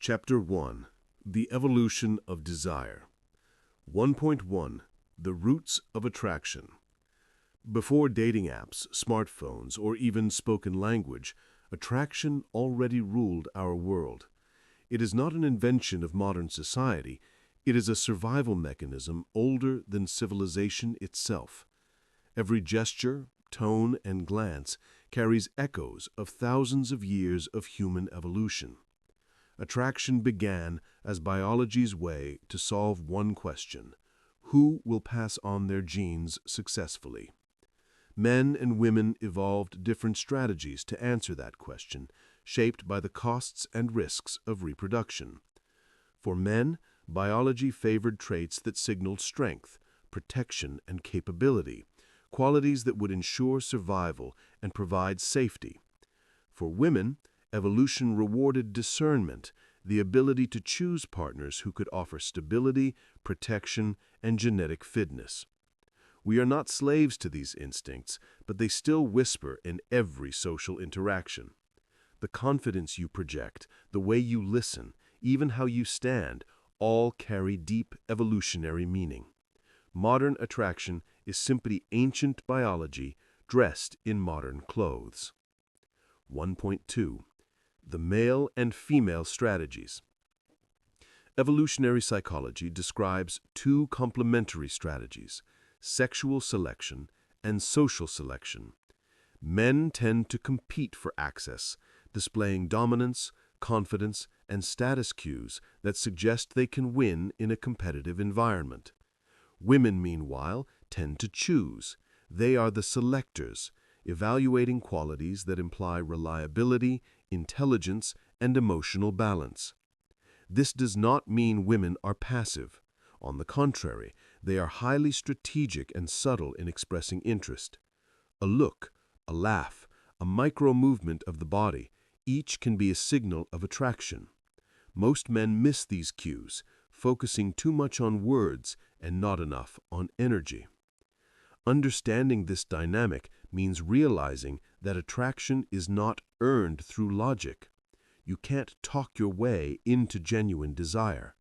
Chapter 1. The Evolution of Desire. 1.1. The Roots of Attraction. Before dating apps, smartphones, or even spoken language, attraction already ruled our world. It is not an invention of modern society. It is a survival mechanism older than civilization itself. Every gesture, tone, and glance carries echoes of thousands of years of human evolution. Attraction began as biology's way to solve one question: who will pass on their genes successfully? Men and women evolved different strategies to answer that question, shaped by the costs and risks of reproduction. For men, biology favored traits that signaled strength, protection, and capability, qualities that would ensure survival and provide safety. For women, evolution rewarded discernment, the ability to choose partners who could offer stability, protection, and genetic fitness. We are not slaves to these instincts, but they still whisper in every social interaction. The confidence you project, the way you listen, even how you stand, all carry deep evolutionary meaning. Modern attraction is simply ancient biology dressed in modern clothes. 1.2. The Male and Female Strategies. Evolutionary psychology describes two complementary strategies: sexual selection and social selection. Men tend to compete for access, displaying dominance, confidence, and status cues that suggest they can win in a competitive environment. Women, meanwhile, tend to choose. They are the selectors, evaluating qualities that imply reliability, intelligence, and emotional balance. This does not mean women are passive. On the contrary, they are highly strategic and subtle in expressing interest. A look, a laugh, a micro-movement of the body, each can be a signal of attraction. Most men miss these cues, focusing too much on words and not enough on energy. Understanding this dynamic means realizing that attraction is not earned through logic. You can't talk your way into genuine desire.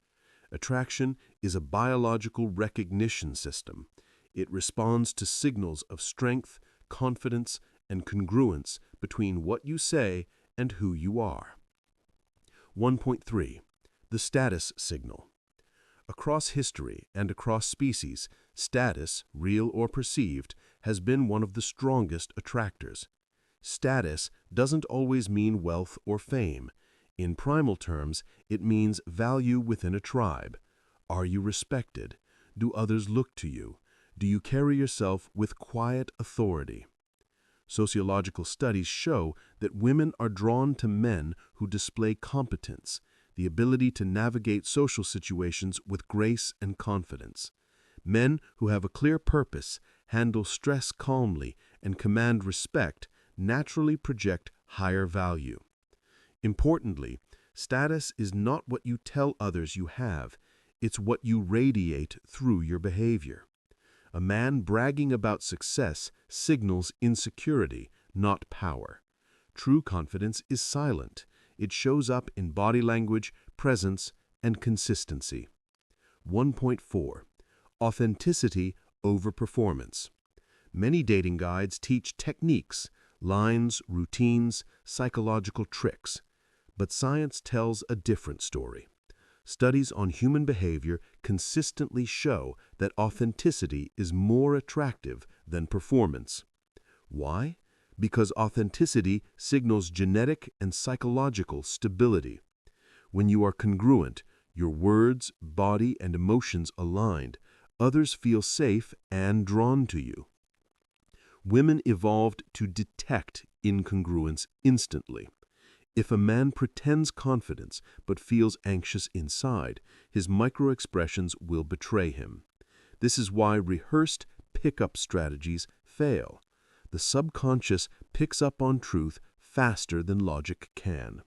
Attraction is a biological recognition system. It responds to signals of strength, confidence, and congruence between what you say and who you are. 1.3. The status signal. Across history and across species, status, real or perceived, has been one of the strongest attractors. Status doesn't always mean wealth or fame. In primal terms, it means value within a tribe. Are you respected? Do others look to you? Do you carry yourself with quiet authority? Sociological studies show that women are drawn to men who display competence, the ability to navigate social situations with grace and confidence. Men who have a clear purpose, handle stress calmly, and command respect naturally project higher value. Importantly, status is not what you tell others you have, it's what you radiate through your behavior. A man bragging about success signals insecurity, not power. True confidence is silent. It shows up in body language, presence, and consistency. 1.4. Authenticity over performance. Many dating guides teach techniques, lines, routines, psychological tricks. But science tells a different story. Studies on human behavior consistently show that authenticity is more attractive than performance. Why? Because authenticity signals genetic and psychological stability. When you are congruent, your words, body, and emotions aligned, others feel safe and drawn to you. Women evolved to detect incongruence instantly. If a man pretends confidence but feels anxious inside, his microexpressions will betray him. This is why rehearsed pickup strategies fail. The subconscious picks up on truth faster than logic can.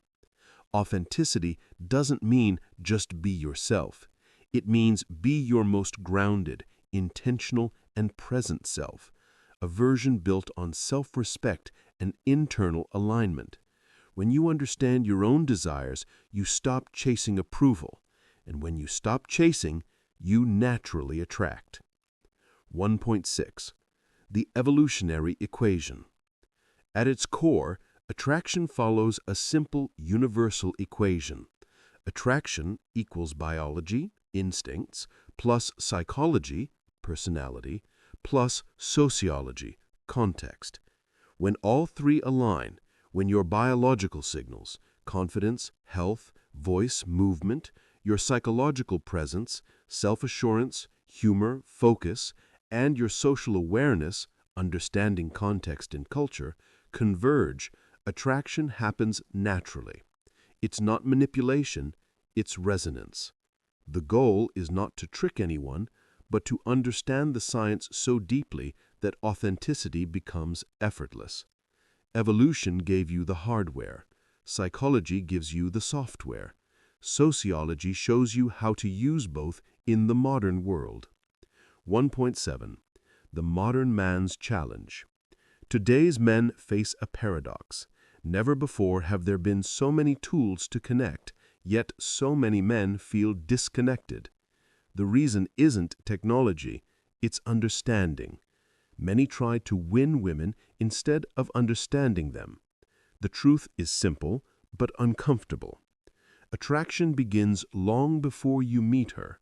Authenticity doesn't mean just be yourself. It means be your most grounded, intentional, and present self, a version built on self-respect and internal alignment. When you understand your own desires, you stop chasing approval. And when you stop chasing, you naturally attract. 1.6. The evolutionary equation. At its core, attraction follows a simple universal equation. Attraction equals biology, instincts, plus psychology, personality, plus sociology, context. When all three align, when your biological signals, confidence, health, voice, movement, your psychological presence, self-assurance, humor, focus, and your social awareness, understanding context and culture, converge, attraction happens naturally. It's not manipulation, it's resonance. The goal is not to trick anyone, but to understand the science so deeply that authenticity becomes effortless. Evolution gave you the hardware. Psychology gives you the software. Sociology shows you how to use both in the modern world. 1.7. The modern man's challenge. Today's men face a paradox. Never before have there been so many tools to connect, yet so many men feel disconnected. The reason isn't technology, it's understanding. Many try to win women instead of understanding them. The truth is simple, but uncomfortable. Attraction begins long before you meet her.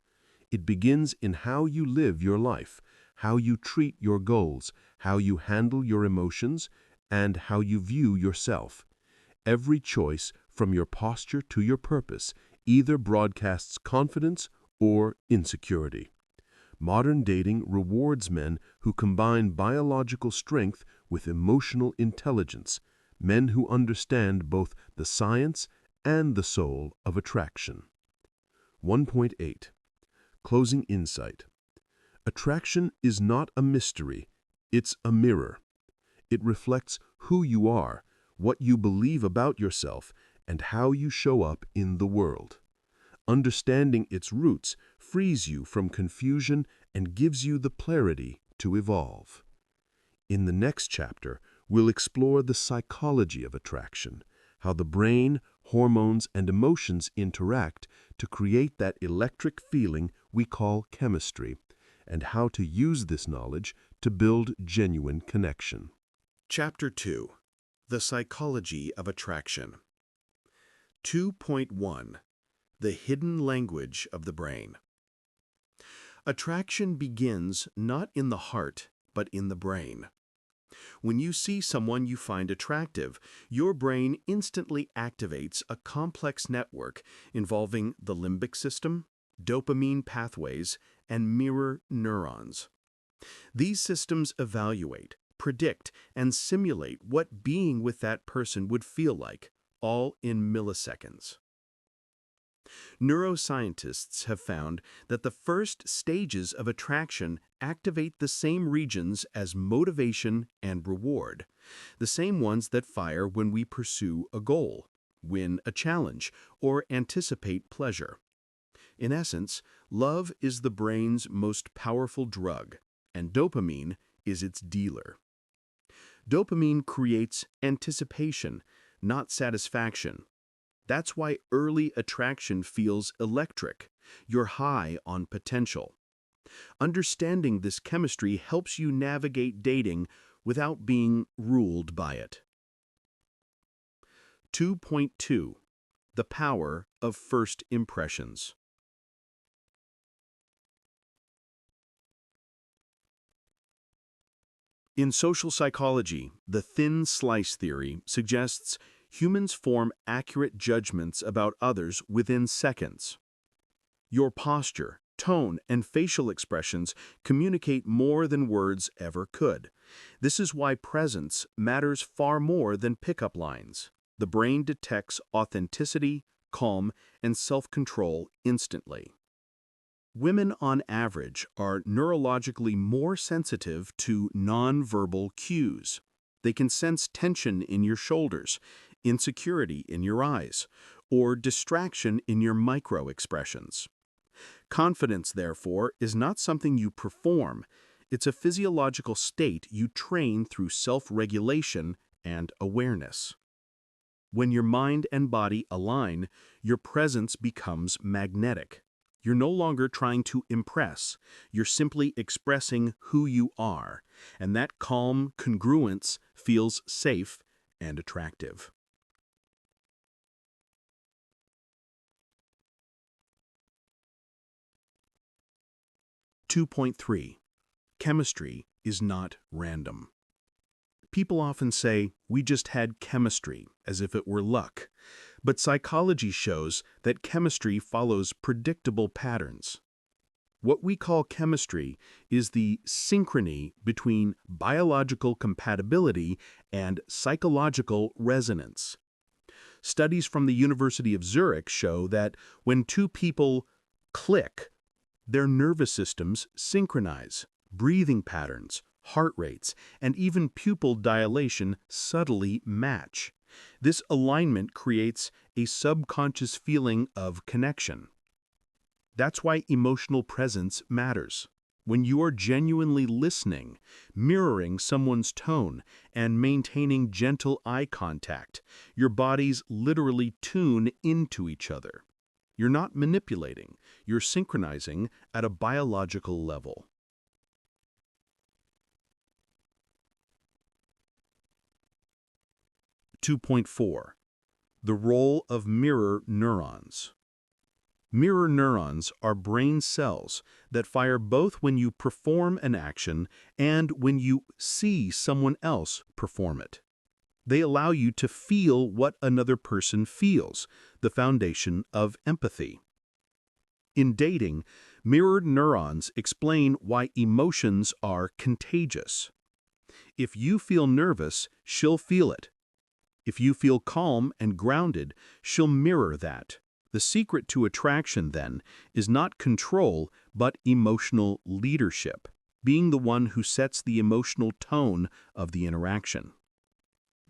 It begins in how you live your life, how you treat your goals, how you handle your emotions, and how you view yourself. Every choice, from your posture to your purpose, either broadcasts confidence or insecurity. Modern dating rewards men who combine biological strength with emotional intelligence, men who understand both the science and the soul of attraction. 1.8. Closing insight. Attraction is not a mystery, it's a mirror. It reflects who you are, what you believe about yourself, and how you show up in the world. Understanding its roots frees you from confusion and gives you the clarity to evolve. In the next chapter, we'll explore the psychology of attraction, how the brain, hormones, and emotions interact to create that electric feeling we call chemistry, and how to use this knowledge to build genuine connection. Chapter 2. The Psychology of Attraction. 2.1. The Hidden Language of the Brain. Attraction begins not in the heart, but in the brain. When you see someone you find attractive, your brain instantly activates a complex network involving the limbic system, dopamine pathways, and mirror neurons. These systems evaluate, predict, and simulate what being with that person would feel like, all in milliseconds. Neuroscientists have found that the first stages of attraction activate the same regions as motivation and reward, the same ones that fire when we pursue a goal, win a challenge, or anticipate pleasure. In essence, love is the brain's most powerful drug, and dopamine is its dealer. Dopamine creates anticipation, not satisfaction. That's why early attraction feels electric. You're high on potential. Understanding this chemistry helps you navigate dating without being ruled by it. 2.2. The Power of First Impressions. In social psychology, the thin slice theory suggests humans form accurate judgments about others within seconds. Your posture, tone, and facial expressions communicate more than words ever could. This is why presence matters far more than pickup lines. The brain detects authenticity, calm, and self-control instantly. Women on average are neurologically more sensitive to nonverbal cues. They can sense tension in your shoulders, insecurity in your eyes, or distraction in your micro-expressions. Confidence, therefore, is not something you perform. It's a physiological state you train through self-regulation and awareness. When your mind and body align, your presence becomes magnetic. You're no longer trying to impress, you're simply expressing who you are, and that calm congruence feels safe and attractive. 2.3. Chemistry is not random. People often say, we just had chemistry, as if it were luck. But psychology shows that chemistry follows predictable patterns. What we call chemistry is the synchrony between biological compatibility and psychological resonance. Studies from the University of Zurich show that when two people click, their nervous systems synchronize, breathing patterns, heart rates, and even pupil dilation subtly match. This alignment creates a subconscious feeling of connection. That's why emotional presence matters. When you are genuinely listening, mirroring someone's tone, and maintaining gentle eye contact, your bodies literally tune into each other. You're not manipulating, you're synchronizing at a biological level. 2.4. The role of mirror neurons. Mirror neurons are brain cells that fire both when you perform an action and when you see someone else perform it. They allow you to feel what another person feels, the foundation of empathy. In dating, mirrored neurons explain why emotions are contagious. If you feel nervous, she'll feel it. If you feel calm and grounded, she'll mirror that. The secret to attraction, then, is not control, but emotional leadership, being the one who sets the emotional tone of the interaction.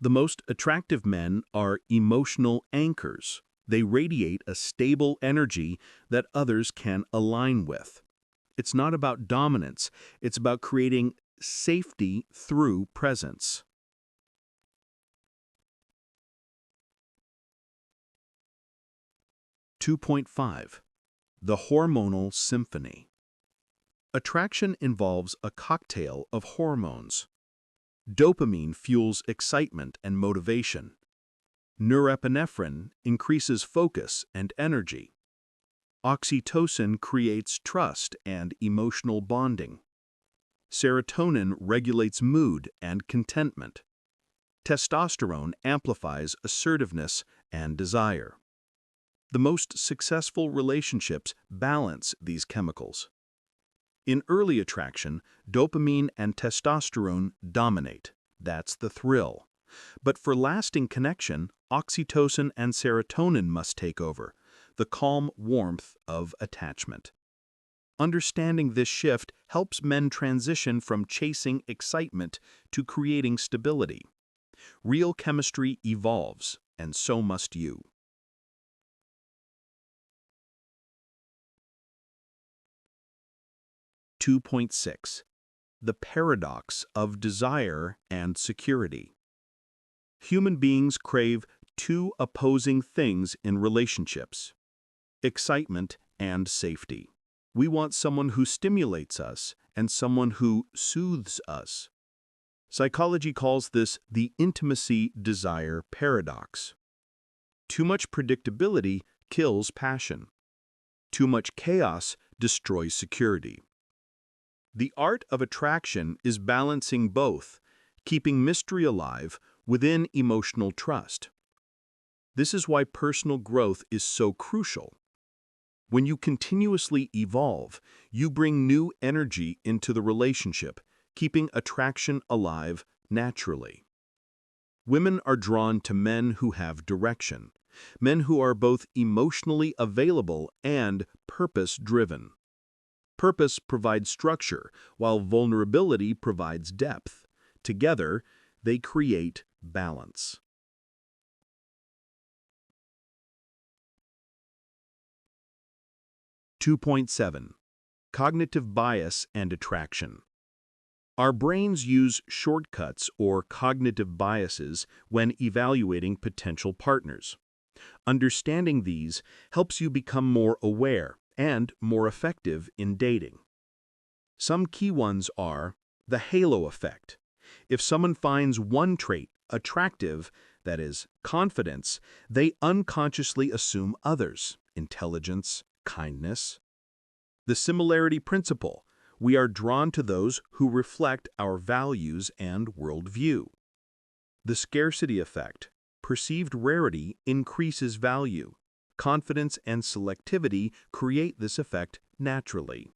The most attractive men are emotional anchors. They radiate a stable energy that others can align with. It's not about dominance, it's about creating safety through presence. 2.5. The hormonal symphony. Attraction involves a cocktail of hormones. Dopamine fuels excitement and motivation. Norepinephrine increases focus and energy. Oxytocin creates trust and emotional bonding. Serotonin regulates mood and contentment. Testosterone amplifies assertiveness and desire. The most successful relationships balance these chemicals. In early attraction, dopamine and testosterone dominate. That's the thrill. But for lasting connection, oxytocin and serotonin must take over, the calm warmth of attachment. Understanding this shift helps men transition from chasing excitement to creating stability. Real chemistry evolves, and so must you. 2.6. The paradox of desire and security. Human beings crave two opposing things in relationships: excitement and safety. We want someone who stimulates us and someone who soothes us. Psychology calls this the intimacy-desire paradox. Too much predictability kills passion. Too much chaos destroys security. The art of attraction is balancing both, keeping mystery alive within emotional trust. This is why personal growth is so crucial. When you continuously evolve, you bring new energy into the relationship, keeping attraction alive naturally. Women are drawn to men who have direction, men who are both emotionally available and purpose-driven. Purpose provides structure, while vulnerability provides depth. Together, they create balance. 2.7. Cognitive bias and attraction. Our brains use shortcuts or cognitive biases when evaluating potential partners. Understanding these helps you become more aware and more effective in dating. Some key ones are the halo effect. If someone finds one trait attractive, that is, confidence, they unconsciously assume others, intelligence, kindness. The similarity principle. We are drawn to those who reflect our values and worldview. The scarcity effect. Perceived rarity increases value. Confidence and selectivity create this effect naturally.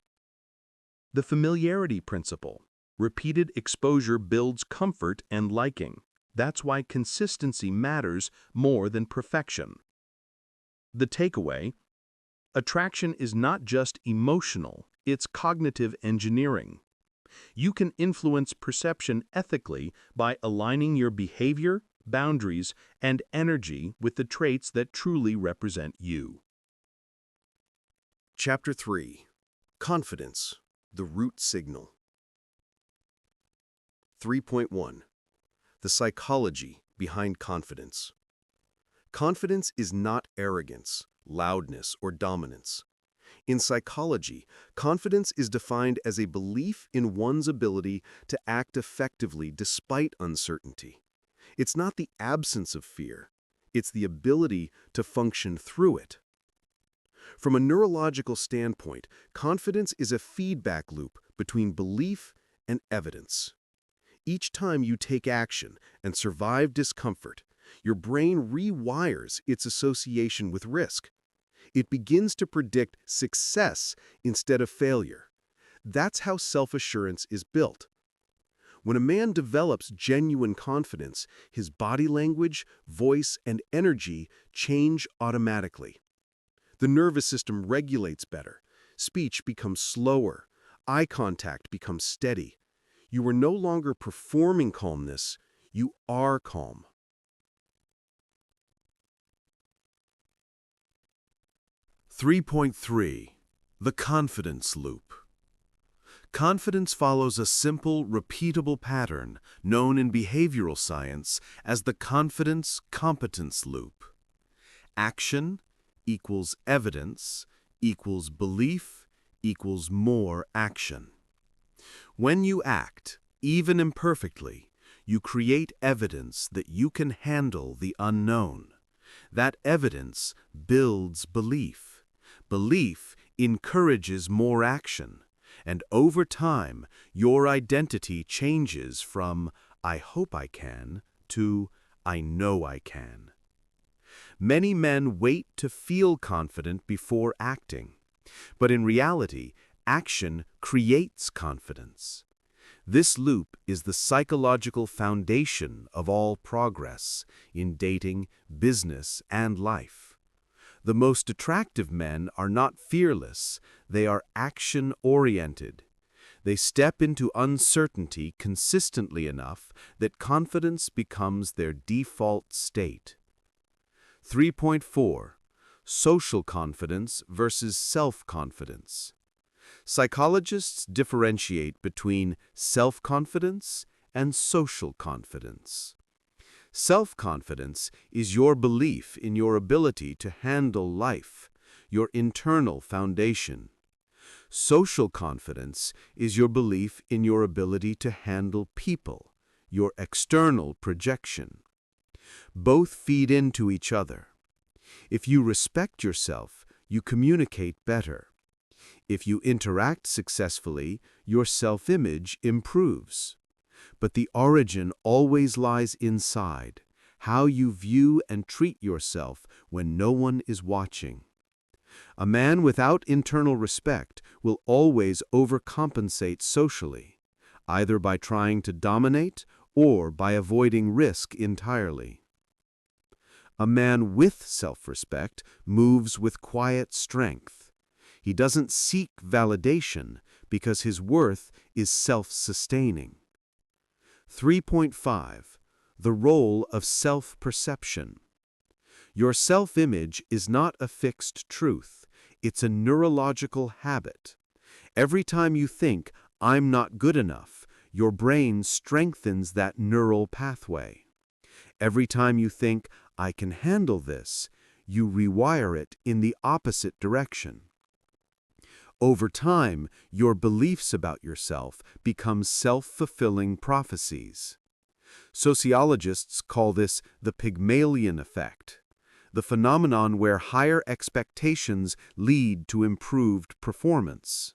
The familiarity principle. Repeated exposure builds comfort and liking. That's why consistency matters more than perfection. The takeaway: attraction is not just emotional, it's cognitive engineering. You can influence perception ethically by aligning your behavior, boundaries, and energy with the traits that truly represent you. Chapter 3. Confidence, the root signal. 3.1. The psychology behind confidence. Confidence is not arrogance, loudness, or dominance. In psychology, confidence is defined as a belief in one's ability to act effectively despite uncertainty. It's not the absence of fear, it's the ability to function through it. From a neurological standpoint, confidence is a feedback loop between belief and evidence. Each time you take action and survive discomfort, your brain rewires its association with risk. It begins to predict success instead of failure. That's how self-assurance is built. When a man develops genuine confidence, his body language, voice, and energy change automatically. The nervous system regulates better. Speech becomes slower. Eye contact becomes steady. You are no longer performing calmness, you are calm. 3.3. The confidence loop. Confidence follows a simple, repeatable pattern known in behavioral science as the confidence-competence loop. Action equals evidence equals belief equals more action. When you act, even imperfectly, you create evidence that you can handle the unknown. That evidence builds belief. Belief encourages more action. And over time, your identity changes from "I hope I can" to "I know I can." Many men wait to feel confident before acting. But in reality, action creates confidence. This loop is the psychological foundation of all progress in dating, business, and life. The most attractive men are not fearless, they are action-oriented. They step into uncertainty consistently enough that confidence becomes their default state. 3.4. Social confidence versus self-confidence. Psychologists differentiate between self-confidence and social confidence. Self-confidence is your belief in your ability to handle life, your internal foundation. Social confidence is your belief in your ability to handle people, your external projection. Both feed into each other. If you respect yourself, you communicate better. If you interact successfully, your self-image improves. But the origin always lies inside, how you view and treat yourself when no one is watching. A man without internal respect will always overcompensate socially, either by trying to dominate or by avoiding risk entirely. A man with self-respect moves with quiet strength. He doesn't seek validation because his worth is self-sustaining. 3.5. The role of self-perception. Your self-image is not a fixed truth. It's a neurological habit. Every time you think, "I'm not good enough," your brain strengthens that neural pathway. Every time you think, "I can handle this," you rewire it in the opposite direction. Over time, your beliefs about yourself become self-fulfilling prophecies. Sociologists call this the Pygmalion effect, the phenomenon where higher expectations lead to improved performance.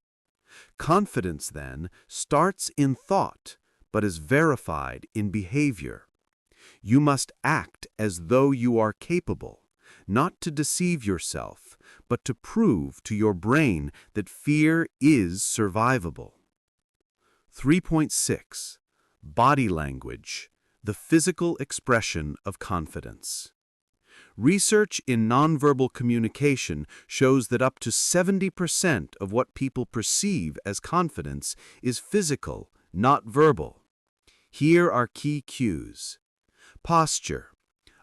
Confidence, then, starts in thought, but is verified in behavior. You must act as though you are capable, not to deceive yourself, but to prove to your brain that fear is survivable. 3.6. Body language, the physical expression of confidence. Research in nonverbal communication shows that up to 70% of what people perceive as confidence is physical, not verbal. Here are key cues. Posture,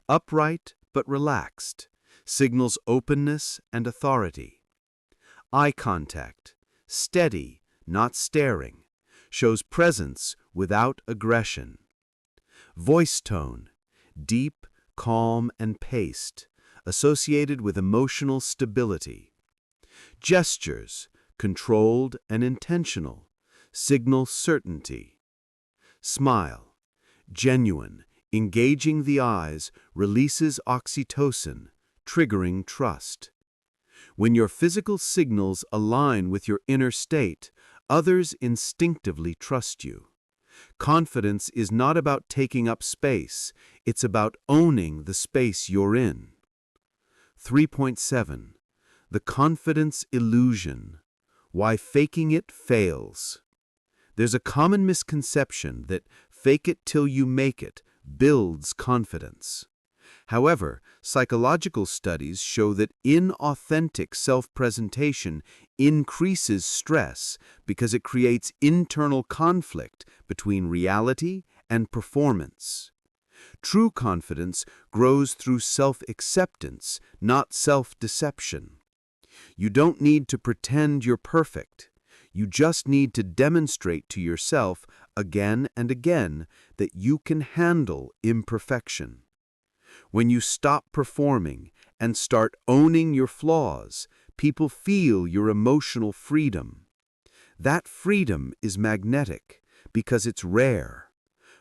upright but relaxed, signals openness and authority. Eye contact, steady, not staring, shows presence without aggression. Voice tone, deep, calm, and paced, associated with emotional stability. Gestures, controlled and intentional, signal certainty. Smile, genuine, engaging the eyes, releases oxytocin, triggering trust. When your physical signals align with your inner state, others instinctively trust you. Confidence is not about taking up space, it's about owning the space you're in. 3.7. The confidence illusion. Why faking it fails. There's a common misconception that fake it till you make it builds confidence. However, psychological studies show that inauthentic self-presentation increases stress because it creates internal conflict between reality and performance. True confidence grows through self-acceptance, not self-deception. You don't need to pretend you're perfect. You just need to demonstrate to yourself again and again that you can handle imperfection. When you stop performing and start owning your flaws, people feel your emotional freedom. That freedom is magnetic because it's rare.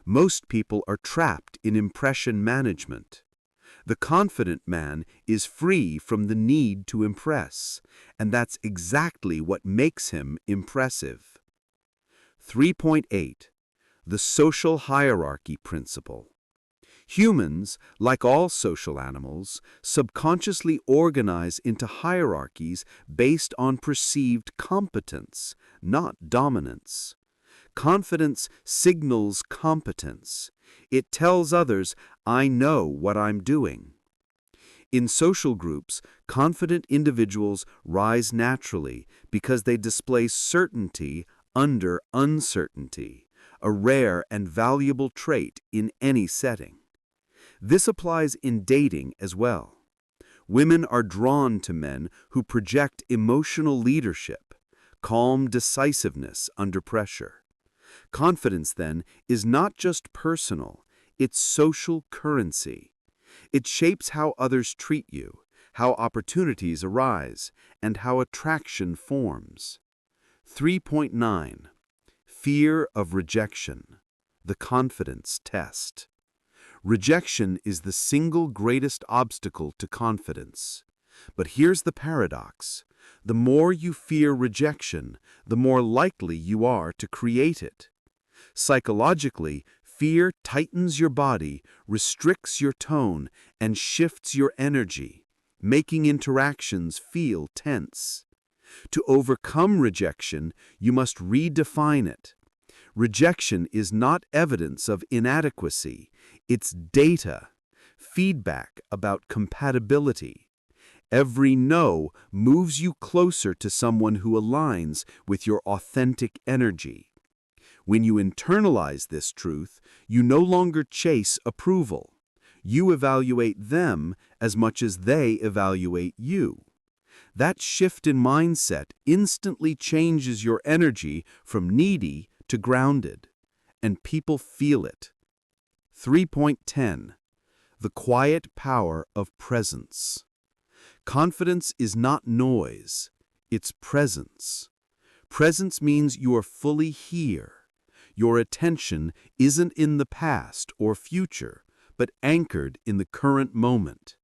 Most people are trapped in impression management. The confident man is free from the need to impress, and that's exactly what makes him impressive. 3.8. The social hierarchy principle. Humans, like all social animals, subconsciously organize into hierarchies based on perceived competence, not dominance. Confidence signals competence. It tells others, "I know what I'm doing." In social groups, confident individuals rise naturally because they display certainty under uncertainty, a rare and valuable trait in any setting. This applies in dating as well. Women are drawn to men who project emotional leadership, calm decisiveness under pressure. Confidence, then, is not just personal, it's social currency. It shapes how others treat you, how opportunities arise, and how attraction forms. 3.9. Fear of rejection, the confidence test. Rejection is the single greatest obstacle to confidence. But here's the paradox. The more you fear rejection, the more likely you are to create it. Psychologically, fear tightens your body, restricts your tone, and shifts your energy, making interactions feel tense. To overcome rejection, you must redefine it. Rejection is not evidence of inadequacy, it's data, feedback about compatibility. Every no moves you closer to someone who aligns with your authentic energy. When you internalize this truth, you no longer chase approval. You evaluate them as much as they evaluate you. That shift in mindset instantly changes your energy from needy to grounded. and people feel it. 3.10. The quiet power of presence. Confidence is not noise, it's presence. Presence means you are fully here. Your attention isn't in the past or future, but anchored in the current moment.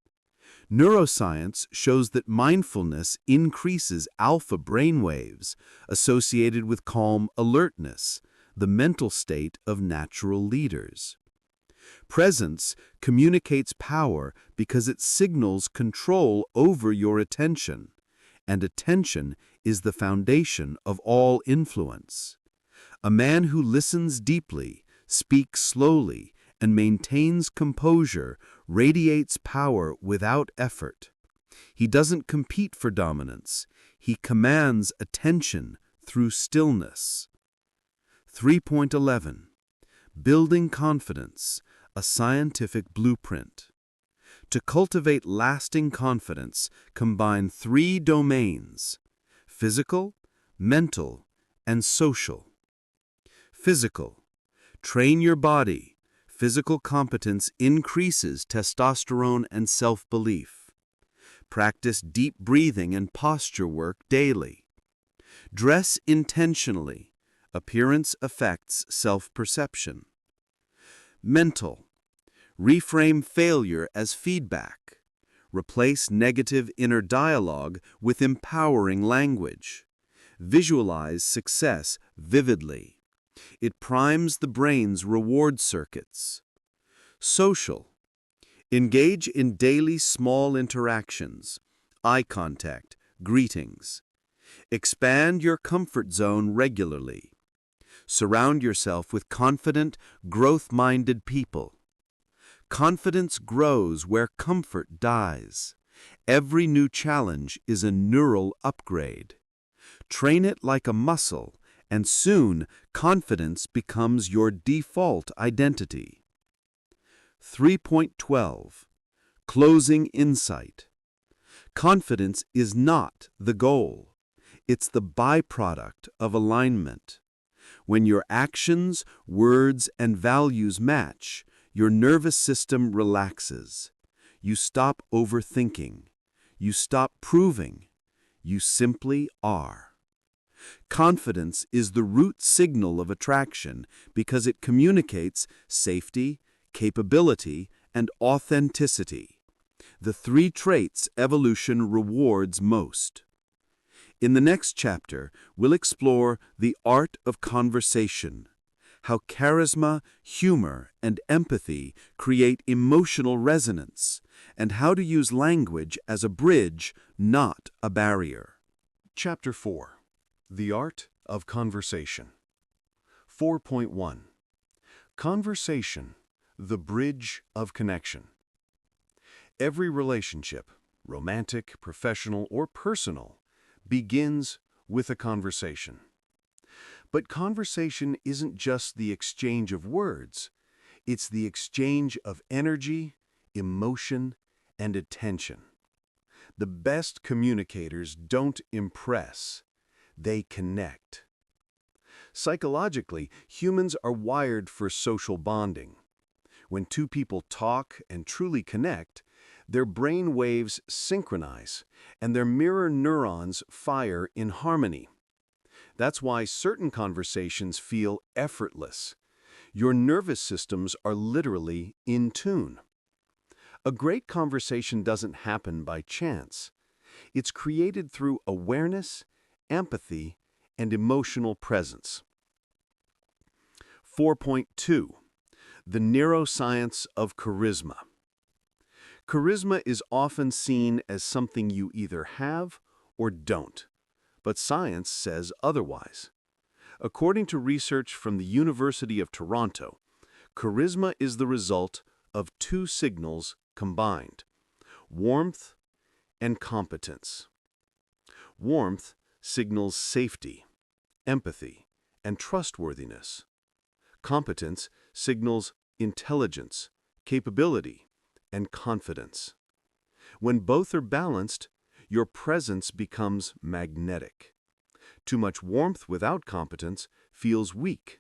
Neuroscience shows that mindfulness increases alpha brainwaves associated with calm alertness, the mental state of natural leaders. Presence communicates power because it signals control over your attention, and attention is the foundation of all influence. A man who listens deeply, speaks slowly, and maintains composure radiates power without effort. He doesn't compete for dominance. He commands attention through stillness. 3.11. Building confidence, a scientific blueprint. To cultivate lasting confidence, combine 3 domains: physical, mental, and social. Physical. Train your body. Physical competence increases testosterone and self-belief. Practice deep breathing and posture work daily. Dress intentionally. Appearance affects self-perception. Mental. Reframe failure as feedback. Replace negative inner dialogue with empowering language. Visualize success vividly. It primes the brain's reward circuits. Social. Engage in daily small interactions, eye contact, greetings. Expand your comfort zone regularly. Surround yourself with confident, growth-minded people. Confidence grows where comfort dies. Every new challenge is a neural upgrade. Train it like a muscle, and soon confidence becomes your default identity. 3.12. Closing insight. Confidence is not the goal. It's the byproduct of alignment. When your actions, words, and values match, your nervous system relaxes. You stop overthinking. You stop proving. You simply are. Confidence is the root signal of attraction because it communicates safety, capability, and authenticity, the 3 traits evolution rewards most. In the next chapter, we'll explore the art of conversation, how charisma, humor, and empathy create emotional resonance, and how to use language as a bridge, not a barrier. Chapter 4. The Art of Conversation. 4.1. Conversation, the bridge of connection. Every relationship, romantic, professional, or personal, begins with a conversation. But conversation isn't just the exchange of words. It's the exchange of energy, emotion, and attention. The best communicators don't impress. They connect. Psychologically, humans are wired for social bonding. When 2 people talk and truly connect, their brain waves synchronize and their mirror neurons fire in harmony. That's why certain conversations feel effortless. Your nervous systems are literally in tune. A great conversation doesn't happen by chance. It's created through awareness, empathy, and emotional presence. 4.2. The neuroscience of charisma. Charisma is often seen as something you either have or don't, but science says otherwise. According to research from the University of Toronto, charisma is the result of 2 signals combined: warmth and competence. Warmth signals safety, empathy, and trustworthiness. Competence signals intelligence, capability, and confidence. When both are balanced, your presence becomes magnetic. Too much warmth without competence feels weak.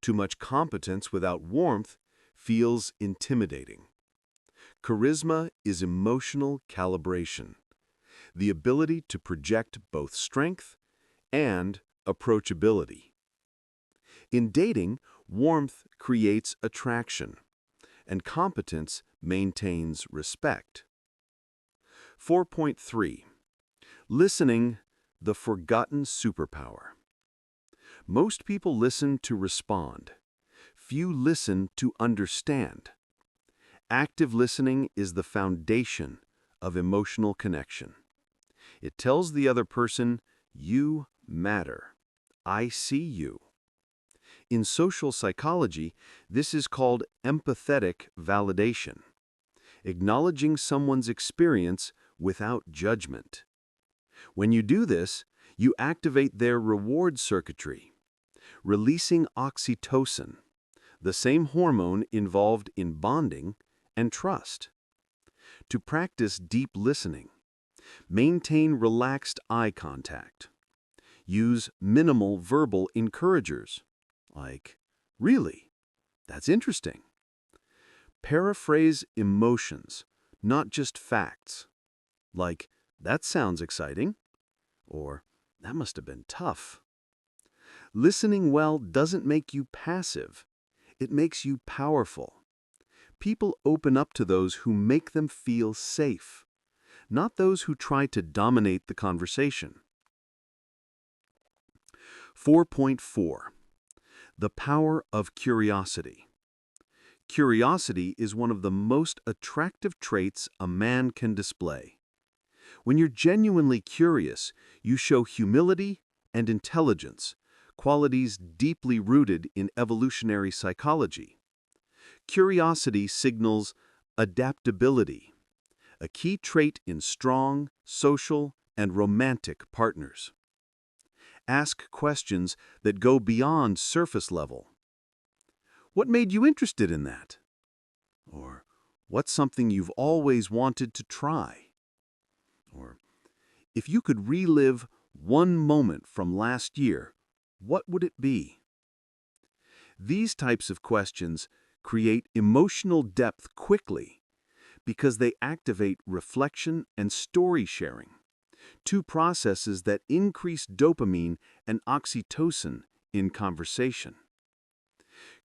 Too much competence without warmth feels intimidating. Charisma is emotional calibration, the ability to project both strength and approachability. In dating, warmth creates attraction, and competence maintains respect. 4.3. Listening, the forgotten superpower. Most people listen to respond. Few listen to understand. Active listening is the foundation of emotional connection. It tells the other person, "You matter. I see you." In social psychology, this is called empathetic validation, acknowledging someone's experience without judgment. When you do this, you activate their reward circuitry, releasing oxytocin, the same hormone involved in bonding and trust. To practice deep listening, maintain relaxed eye contact. Use minimal verbal encouragers, like, "Really? That's interesting." Paraphrase emotions, not just facts, like, "That sounds exciting," or "That must have been tough." Listening well doesn't make you passive. It makes you powerful. People open up to those who make them feel safe, not those who try to dominate the conversation. 4.4. The power of curiosity. Curiosity is one of the most attractive traits a man can display. When you're genuinely curious, you show humility and intelligence, qualities deeply rooted in evolutionary psychology. Curiosity signals adaptability, a key trait in strong, social, and romantic partners. Ask questions that go beyond surface level. "What made you interested in that?" Or, "What's something you've always wanted to try?" Or, "If you could relive one moment from last year, what would it be?" These types of questions create emotional depth quickly because they activate reflection and story sharing, two processes that increase dopamine and oxytocin in conversation.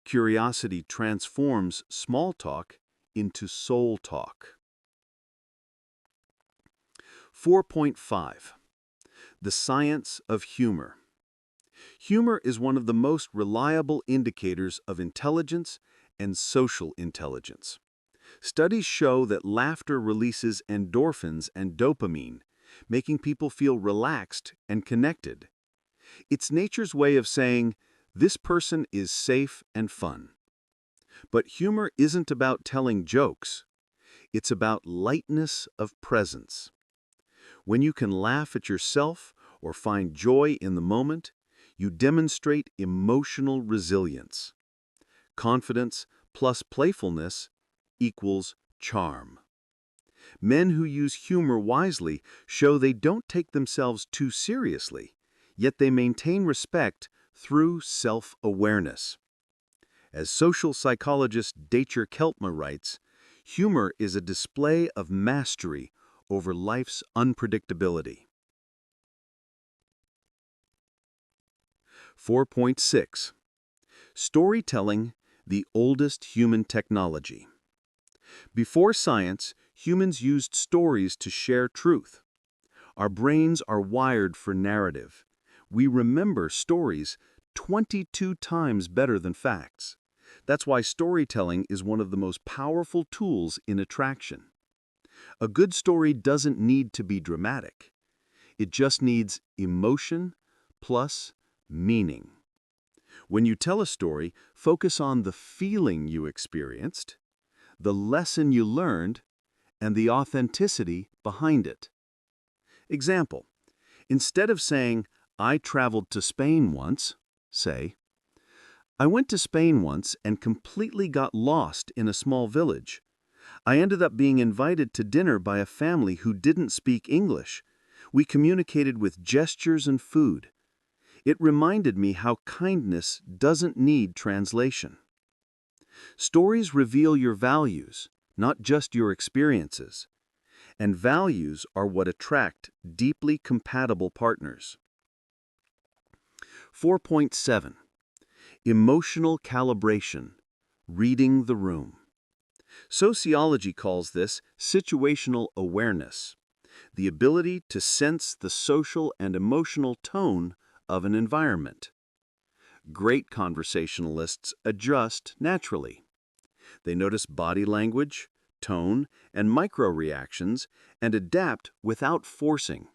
Curiosity transforms small talk into soul talk. 4.5. The science of humor. Humor is one of the most reliable indicators of intelligence and social intelligence. Studies show that laughter releases endorphins and dopamine, making people feel relaxed and connected. It's nature's way of saying, "This person is safe and fun." But humor isn't about telling jokes. It's about lightness of presence. When you can laugh at yourself or find joy in the moment, you demonstrate emotional resilience. Confidence plus playfulness equals charm. Men who use humor wisely show they don't take themselves too seriously, yet they maintain respect through self-awareness. As social psychologist Dacher Keltner writes, humor is a display of mastery over life's unpredictability. 4.6. Storytelling, the oldest human technology. Before science, humans used stories to share truth. Our brains are wired for narrative. We remember stories 22 times better than facts. That's why storytelling is one of the most powerful tools in attraction. A good story doesn't need to be dramatic. It just needs emotion plus meaning. When you tell a story, focus on the feeling you experienced, the lesson you learned, and the authenticity behind it. Example: instead of saying, "I traveled to Spain once," say, "I went to Spain once and completely got lost in a small village. I ended up being invited to dinner by a family who didn't speak English. We communicated with gestures and food. It reminded me how kindness doesn't need translation. Stories reveal your values, not just your experiences. And values are what attract deeply compatible partners. 4.7. Emotional calibration, reading the room. Sociology calls this situational awareness, the ability to sense the social and emotional tone of an environment. Great conversationalists adjust naturally. They notice body language, tone, and micro-reactions and adapt without forcing.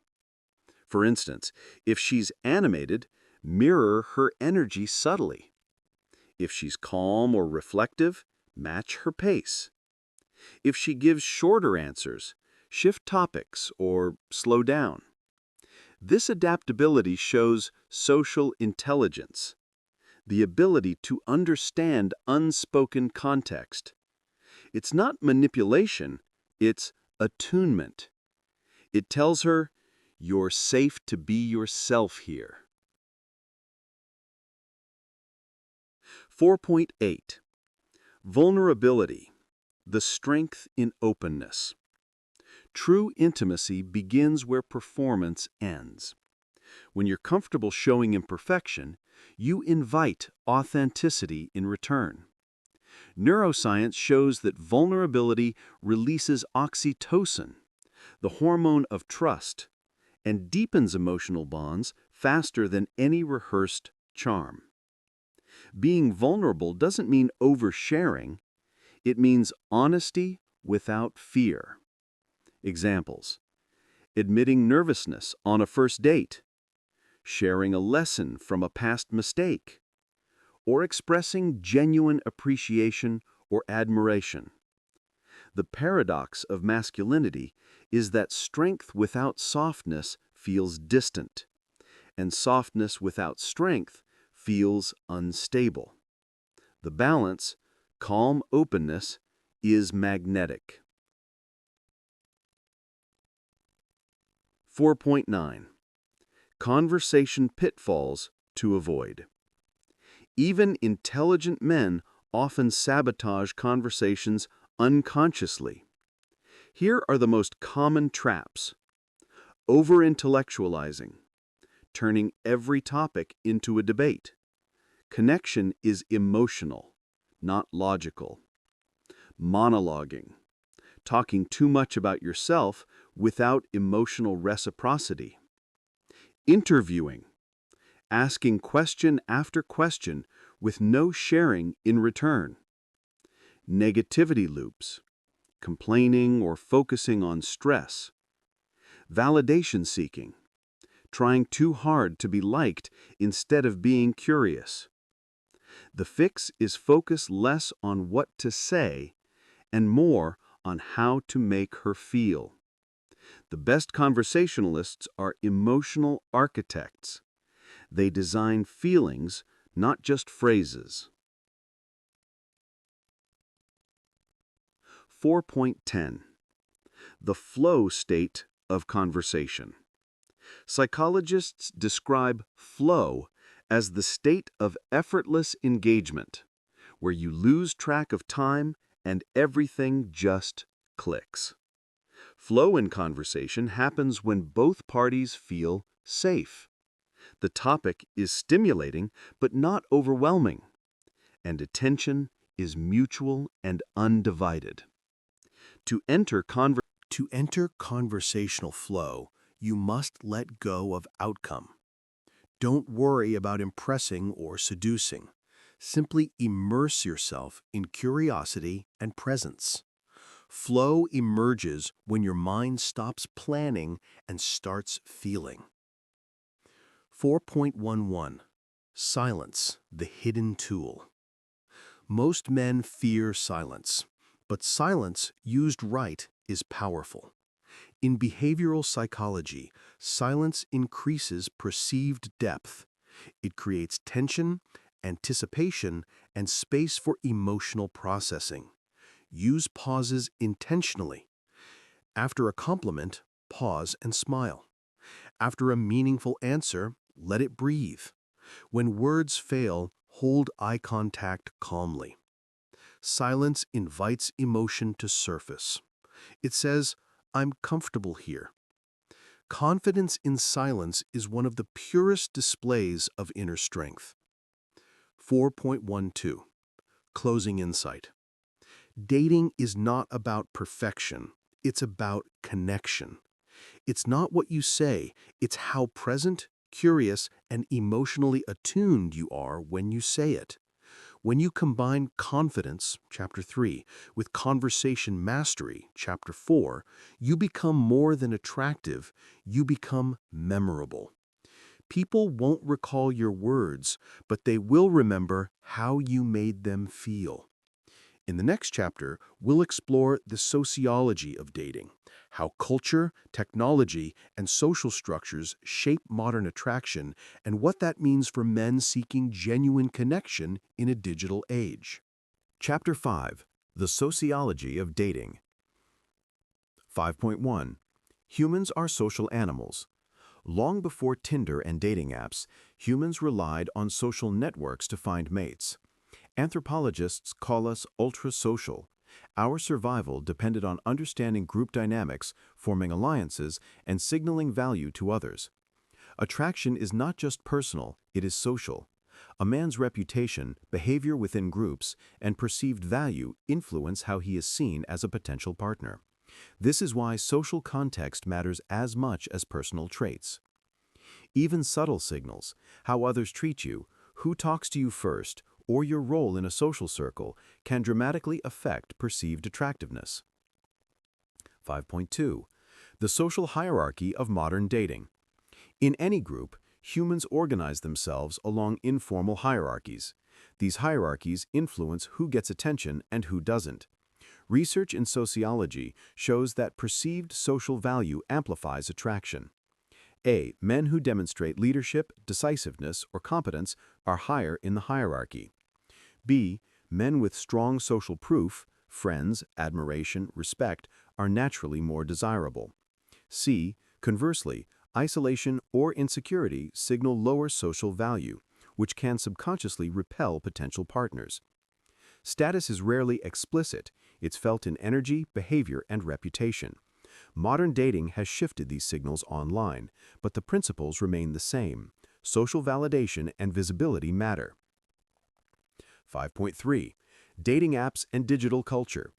For instance, if she's animated, mirror her energy subtly. If she's calm or reflective, match her pace. If she gives shorter answers, shift topics or slow down. This adaptability shows social intelligence, the ability to understand unspoken context. It's not manipulation, it's attunement. It tells her, "You're safe to be yourself here." 4.8. Vulnerability, the strength in openness. True intimacy begins where performance ends. When you're comfortable showing imperfection, you invite authenticity in return. Neuroscience shows that vulnerability releases oxytocin, the hormone of trust, and deepens emotional bonds faster than any rehearsed charm. Being vulnerable doesn't mean oversharing. It means honesty without fear. Examples: admitting nervousness on a first date, sharing a lesson from a past mistake, or expressing genuine appreciation or admiration. The paradox of masculinity is that strength without softness feels distant, and softness without strength feels unstable. The balance, calm openness, is magnetic. 4.9. Conversation pitfalls to avoid. Even intelligent men often sabotage conversations unconsciously. Here are the most common traps: over-intellectualizing, turning every topic into a debate. Connection is emotional, not logical. Monologuing, talking too much about yourself without emotional reciprocity. Interviewing, asking question after question with no sharing in return. Negativity loops, complaining or focusing on stress. Validation seeking, trying too hard to be liked instead of being curious. The fix is focus less on what to say and more on how to make her feel. The best conversationalists are emotional architects. They design feelings, not just phrases. 4.10. The flow state of conversation. Psychologists describe flow as the state of effortless engagement, where you lose track of time and everything just clicks. Flow in conversation happens when both parties feel safe. The topic is stimulating but not overwhelming, and attention is mutual and undivided. To enter conversational flow, you must let go of outcome. Don't worry about impressing or seducing. Simply immerse yourself in curiosity and presence. Flow emerges when your mind stops planning and starts feeling. 4.11. Silence, the hidden tool. Most men fear silence, but silence used right is powerful. In behavioral psychology, silence increases perceived depth. It creates tension, anticipation, and space for emotional processing. Use pauses intentionally. After a compliment, pause and smile. After a meaningful answer, let it breathe. When words fail, hold eye contact calmly. Silence invites emotion to surface. It says, "I'm comfortable here." Confidence in silence is one of the purest displays of inner strength. 4.12. Closing insight. Dating is not about perfection. It's about connection. It's not what you say, it's how present, curious, and emotionally attuned you are when you say it. When you combine confidence, chapter 3, with conversation mastery, chapter 4, you become more than attractive, you become memorable. People won't recall your words, but they will remember how you made them feel. In the next chapter, we'll explore the sociology of dating, how culture, technology, and social structures shape modern attraction, and what that means for men seeking genuine connection in a digital age. Chapter 5. The Sociology of Dating. 5.1. Humans are social animals. Long before Tinder and dating apps, humans relied on social networks to find mates. Anthropologists call us ultra-social. Our survival depended on understanding group dynamics, forming alliances, and signaling value to others. Attraction is not just personal, it is social. A man's reputation, behavior within groups, and perceived value influence how he is seen as a potential partner. This is why social context matters as much as personal traits. Even subtle signals, how others treat you, who talks to you first, or your role in a social circle can dramatically affect perceived attractiveness. 5.2. The social hierarchy of modern dating. In any group, humans organize themselves along informal hierarchies. These hierarchies influence who gets attention and who doesn't. Research in sociology shows that perceived social value amplifies attraction. A. Men who demonstrate leadership, decisiveness, or competence are higher in the hierarchy. B. Men with strong social proof, friends, admiration, respect, are naturally more desirable. C. Conversely, isolation or insecurity signal lower social value, which can subconsciously repel potential partners. Status is rarely explicit, it's felt in energy, behavior, and reputation. Modern dating has shifted these signals online, but the principles remain the same. Social validation and visibility matter. 5.3. Dating apps and digital culture.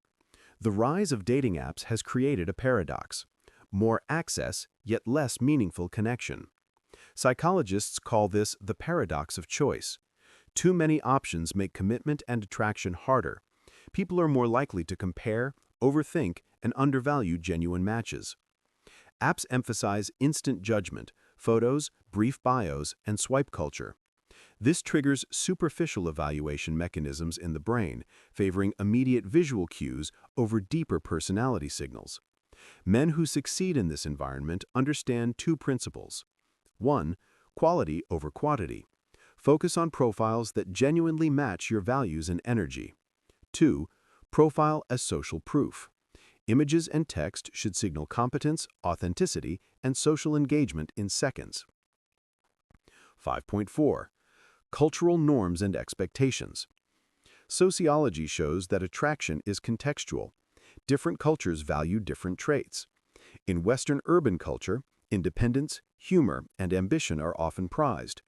The rise of dating apps has created a paradox. More access, yet less meaningful connection. Psychologists call this the paradox of choice. Too many options make commitment and attraction harder. People are more likely to compare, overthink, and undervalue genuine matches. Apps emphasize instant judgment, photos, brief bios, and swipe culture. This triggers superficial evaluation mechanisms in the brain, favoring immediate visual cues over deeper personality signals. Men who succeed in this environment understand two principles. 1. Quality over quantity. Focus on profiles that genuinely match your values and energy. 2. Profile as social proof. Images and text should signal competence, authenticity, and social engagement in seconds. 5.4. Cultural norms and expectations. Sociology shows that attraction is contextual. Different cultures value different traits. In Western urban culture, independence, humor, and ambition are often prized.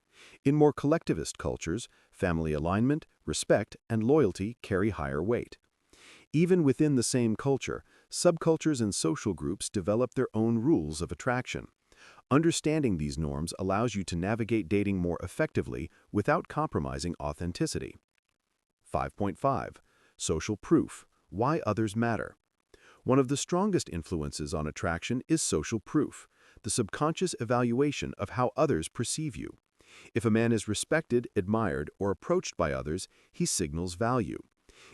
In more collectivist cultures, family alignment, respect, and loyalty carry higher weight. Even within the same culture, subcultures and social groups develop their own rules of attraction. Understanding these norms allows you to navigate dating more effectively without compromising authenticity. 5.5. Social proof. Why others matter. One of the strongest influences on attraction is social proof, the subconscious evaluation of how others perceive you. If a man is respected, admired, or approached by others, he signals value.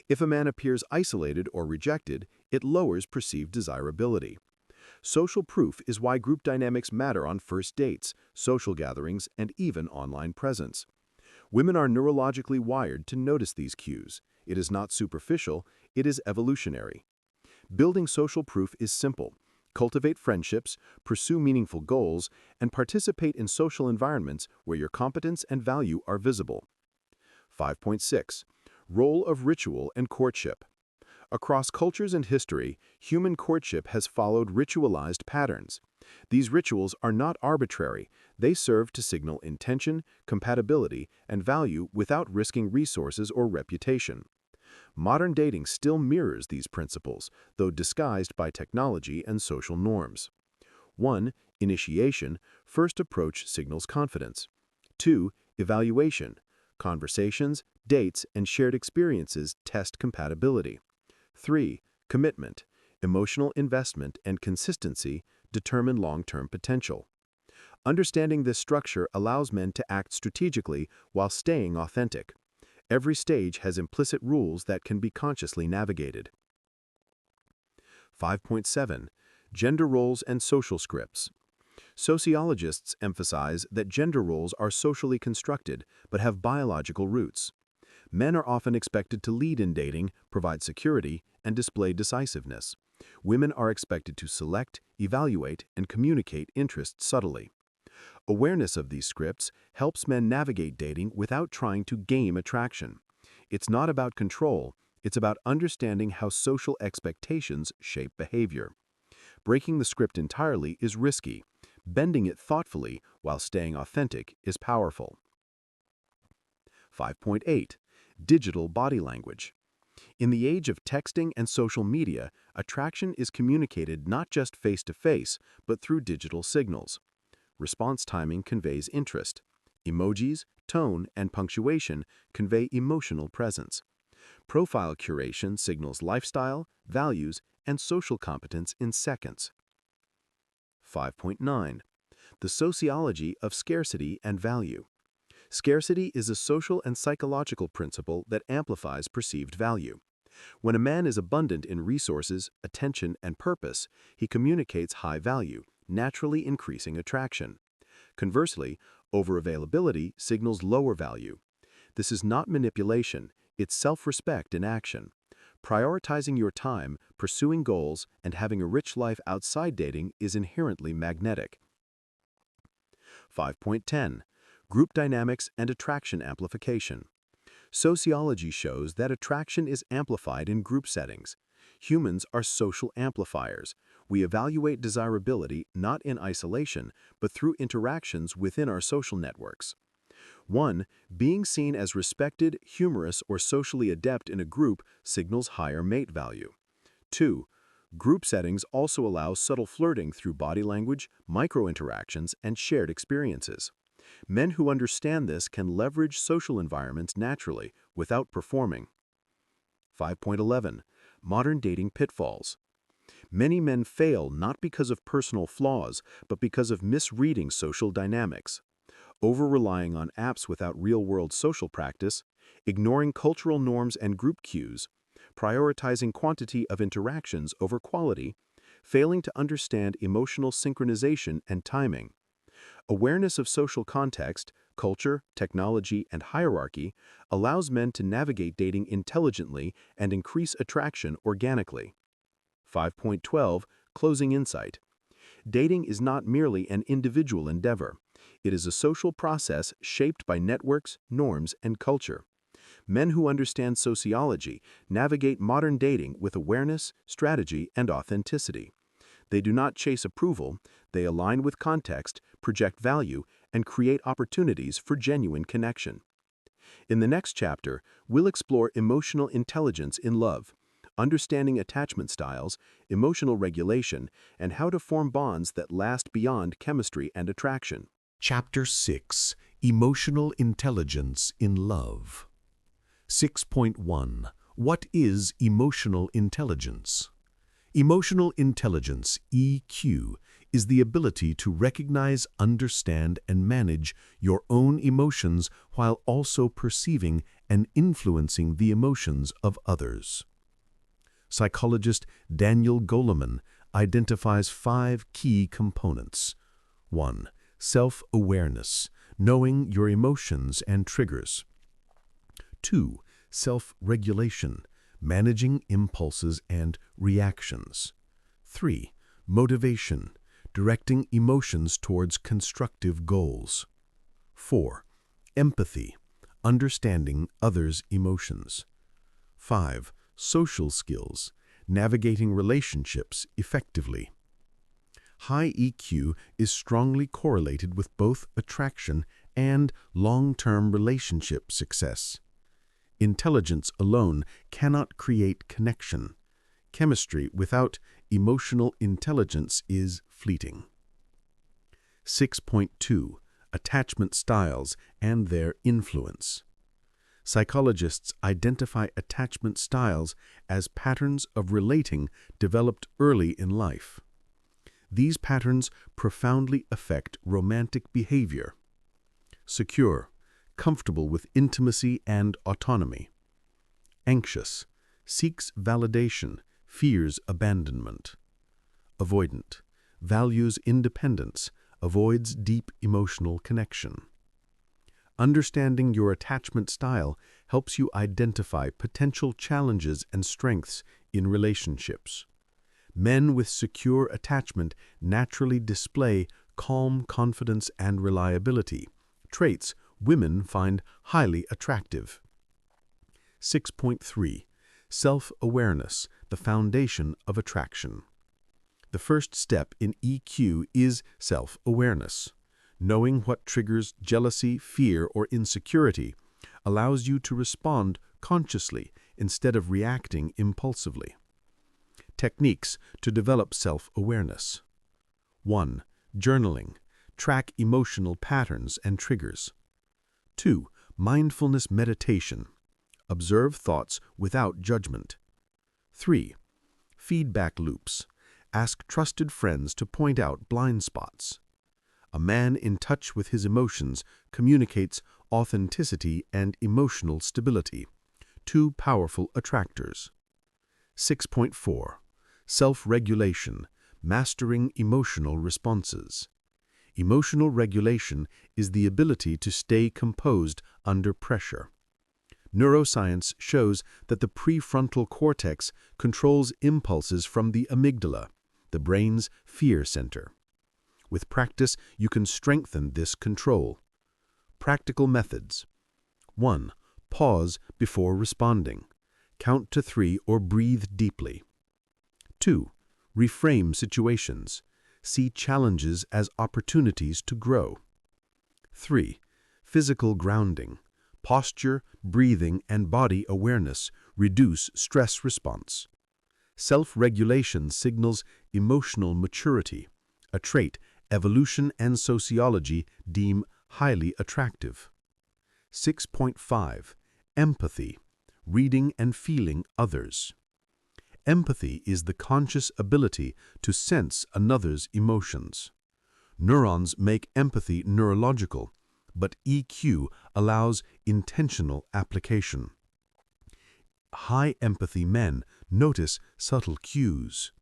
If a man appears isolated or rejected, it lowers perceived desirability. Social proof is why group dynamics matter on first dates, social gatherings, and even online presence. Women are neurologically wired to notice these cues. It is not superficial, it is evolutionary. Building social proof is simple. cultivate friendships, pursue meaningful goals, and participate in social environments where your competence and value are visible. 5.6. Role of ritual and courtship. Across cultures and history, human courtship has followed ritualized patterns. These rituals are not arbitrary. They serve to signal intention, compatibility, and value without risking resources or reputation. Modern dating still mirrors these principles, though disguised by technology and social norms. 1. Initiation. First approach signals confidence. 2. Evaluation. Conversations, dates, and shared experiences test compatibility. 3. Commitment. Emotional investment and consistency determine long-term potential. Understanding this structure allows men to act strategically while staying authentic. Every stage has implicit rules that can be consciously navigated. 5.7. Gender roles and social scripts. Sociologists emphasize that gender roles are socially constructed but have biological roots. Men are often expected to lead in dating, provide security, and display decisiveness. Women are expected to select, evaluate, and communicate interests subtly. Awareness of these scripts helps men navigate dating without trying to game attraction. It's not about control, it's about understanding how social expectations shape behavior. Breaking the script entirely is risky. Bending it thoughtfully while staying authentic is powerful. 5.8. Digital body language. In the age of texting and social media, attraction is communicated not just face-to-face, but through digital signals. Response timing conveys interest. Emojis, tone, and punctuation convey emotional presence. Profile curation signals lifestyle, values, and social competence in seconds. 5.9. The sociology of scarcity and value. Scarcity is a social and psychological principle that amplifies perceived value. When a man is abundant in resources, attention, and purpose, he communicates high value, naturally increasing attraction. Conversely, overavailability signals lower value. This is not manipulation, it's self-respect in action. Prioritizing your time, pursuing goals, and having a rich life outside dating is inherently magnetic. 5.10. Group dynamics and attraction amplification. Sociology shows that attraction is amplified in group settings. Humans are social amplifiers. We evaluate desirability not in isolation, but through interactions within our social networks. 1. Being seen as respected, humorous, or socially adept in a group signals higher mate value. 2. Group settings also allow subtle flirting through body language, micro-interactions, and shared experiences. Men who understand this can leverage social environments naturally without performing. 5.11. Modern dating pitfalls. Many men fail not because of personal flaws, but because of misreading social dynamics. Over-relying on apps without real-world social practice, ignoring cultural norms and group cues, prioritizing quantity of interactions over quality, failing to understand emotional synchronization and timing. Awareness of social context, culture, technology, and hierarchy allows men to navigate dating intelligently and increase attraction organically. 5.12. Closing insight. Dating is not merely an individual endeavor. It is a social process shaped by networks, norms, and culture. Men who understand sociology navigate modern dating with awareness, strategy, and authenticity. They do not chase approval, they align with context, project value, and create opportunities for genuine connection. In the next chapter, we'll explore emotional intelligence in love, understanding attachment styles, emotional regulation, and how to form bonds that last beyond chemistry and attraction. Chapter 6. Emotional Intelligence in Love. 6.1. What is emotional intelligence? Emotional intelligence, EQ, is the ability to recognize, understand, and manage your own emotions while also perceiving and influencing the emotions of others. Psychologist Daniel Goleman identifies 5 key components. 1. Self-awareness, knowing your emotions and triggers. 2. Self-regulation, managing impulses and reactions. 3. Motivation, directing emotions towards constructive goals. 4. Empathy, understanding others' emotions. 5. Social skills, navigating relationships effectively. High EQ is strongly correlated with both attraction and long-term relationship success. Intelligence alone cannot create connection. Chemistry without emotional intelligence is fleeting. 6.2. Attachment styles and their influence. Psychologists identify attachment styles as patterns of relating developed early in life. These patterns profoundly affect romantic behavior. Secure, comfortable with intimacy and autonomy. Anxious, seeks validation, fears abandonment. Avoidant, values independence, avoids deep emotional connection. Understanding your attachment style helps you identify potential challenges and strengths in relationships. Men with secure attachment naturally display calm confidence and reliability, traits women find highly attractive. 6.3. Self-awareness, the foundation of attraction. The first step in EQ is self-awareness. Knowing what triggers jealousy, fear, or insecurity allows you to respond consciously instead of reacting impulsively. Techniques to develop self-awareness. 1. Journaling. Track emotional patterns and triggers. 2. Mindfulness meditation. Observe thoughts without judgment. 3. Feedback loops. Ask trusted friends to point out blind spots. A man in touch with his emotions communicates authenticity and emotional stability, two powerful attractors. 6.4. Self-regulation, mastering emotional responses. Emotional regulation is the ability to stay composed under pressure. Neuroscience shows that the prefrontal cortex controls impulses from the amygdala, the brain's fear center. With practice, you can strengthen this control. Practical methods. 1. Pause before responding. Count to 3 or breathe deeply. 2. Reframe situations. See challenges as opportunities to grow. 3. Physical grounding. Posture, breathing, and body awareness reduce stress response. Self-regulation signals emotional maturity, a trait evolution and sociology deem highly attractive. 6.5. Empathy, reading and feeling others. Empathy is the conscious ability to sense another's emotions. Neurons make empathy neurological, but EQ allows intentional application. High empathy men notice subtle cues.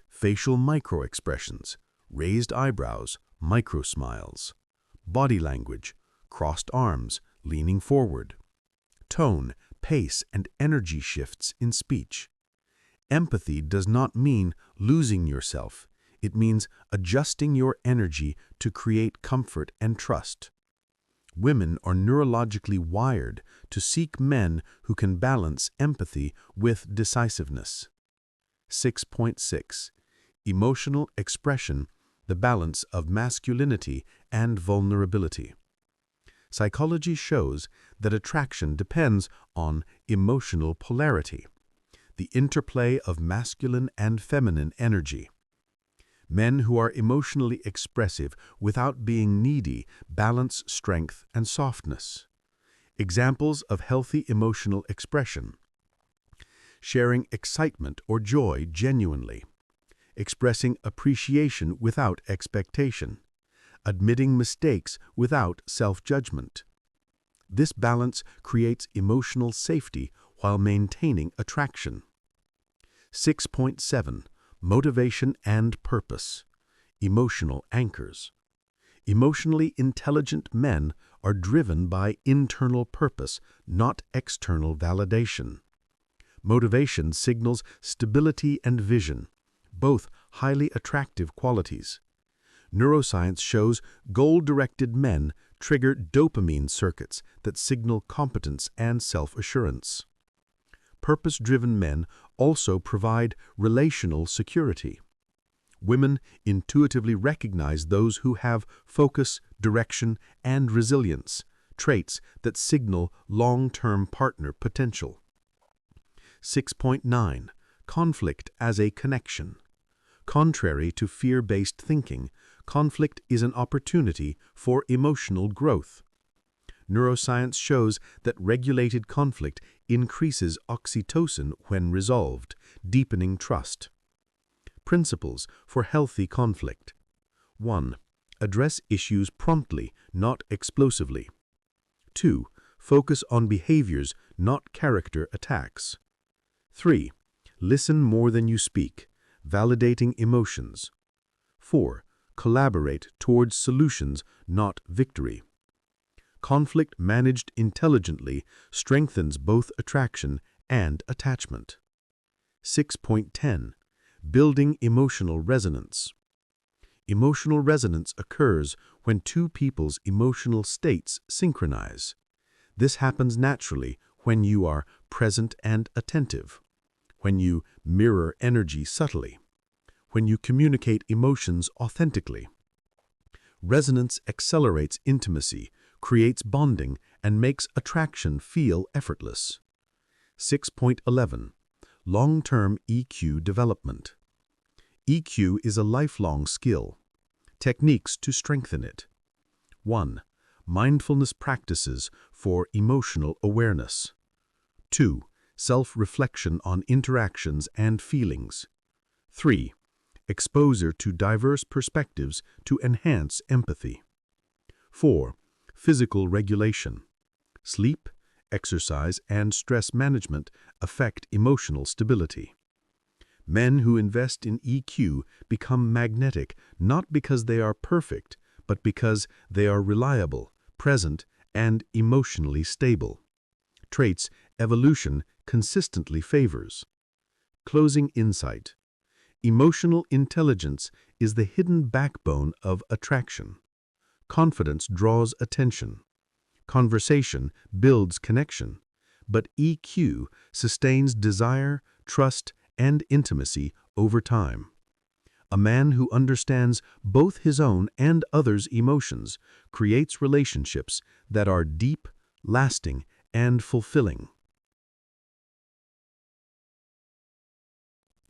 Facial microexpressions, raised eyebrows, microsmiles. Body language, crossed arms, leaning forward. Tone, pace, and energy shifts in speech. Empathy does not mean losing yourself. It means adjusting your energy to create comfort and trust. Women are neurologically wired to seek men who can balance empathy with decisiveness. 6.6. Emotional expression, the balance of masculinity and vulnerability. Psychology shows that attraction depends on emotional polarity, the interplay of masculine and feminine energy. Men who are emotionally expressive without being needy balance strength and softness. Examples of healthy emotional expression: sharing excitement or joy genuinely, expressing appreciation without expectation, admitting mistakes without self-judgment. This balance creates emotional safety while maintaining attraction. 6.7. Motivation and purpose. Emotional anchors. Emotionally intelligent men are driven by internal purpose, not external validation. Motivation signals stability and vision, both highly attractive qualities. Neuroscience shows goal-directed men trigger dopamine circuits that signal competence and self-assurance. Purpose-driven men also provide relational security. Women intuitively recognize those who have focus, direction, and resilience, traits that signal long-term partner potential. 6.9. Conflict as a connection. Contrary to fear-based thinking, conflict is an opportunity for emotional growth. Neuroscience shows that regulated conflict increases oxytocin when resolved, deepening trust. Principles for healthy conflict. 1. Address issues promptly, not explosively. 2. Focus on behaviors, not character attacks. 3. Listen more than you speak, validating emotions. 4. Collaborate towards solutions, not victory. Conflict managed intelligently strengthens both attraction and attachment. 6.10. Building emotional resonance. Emotional resonance occurs when two people's emotional states synchronize. This happens naturally when you are present and attentive, when you mirror energy subtly, when you communicate emotions authentically. Resonance accelerates intimacy, creates bonding, and makes attraction feel effortless. 6.11. Long-term EQ development. EQ is a lifelong skill. Techniques to strengthen it. 1. Mindfulness practices for emotional awareness. 2. Self-reflection on interactions and feelings. 3. Exposure to diverse perspectives to enhance empathy. 4. Physical regulation. Sleep, exercise, and stress management affect emotional stability. Men who invest in EQ become magnetic not because they are perfect, but because they are reliable, present, and emotionally stable. Traits evolution consistently favors. Closing insight. Emotional intelligence is the hidden backbone of attraction. Confidence draws attention. Conversation builds connection. But EQ sustains desire, trust, and intimacy over time. A man who understands both his own and others' emotions creates relationships that are deep, lasting, and fulfilling.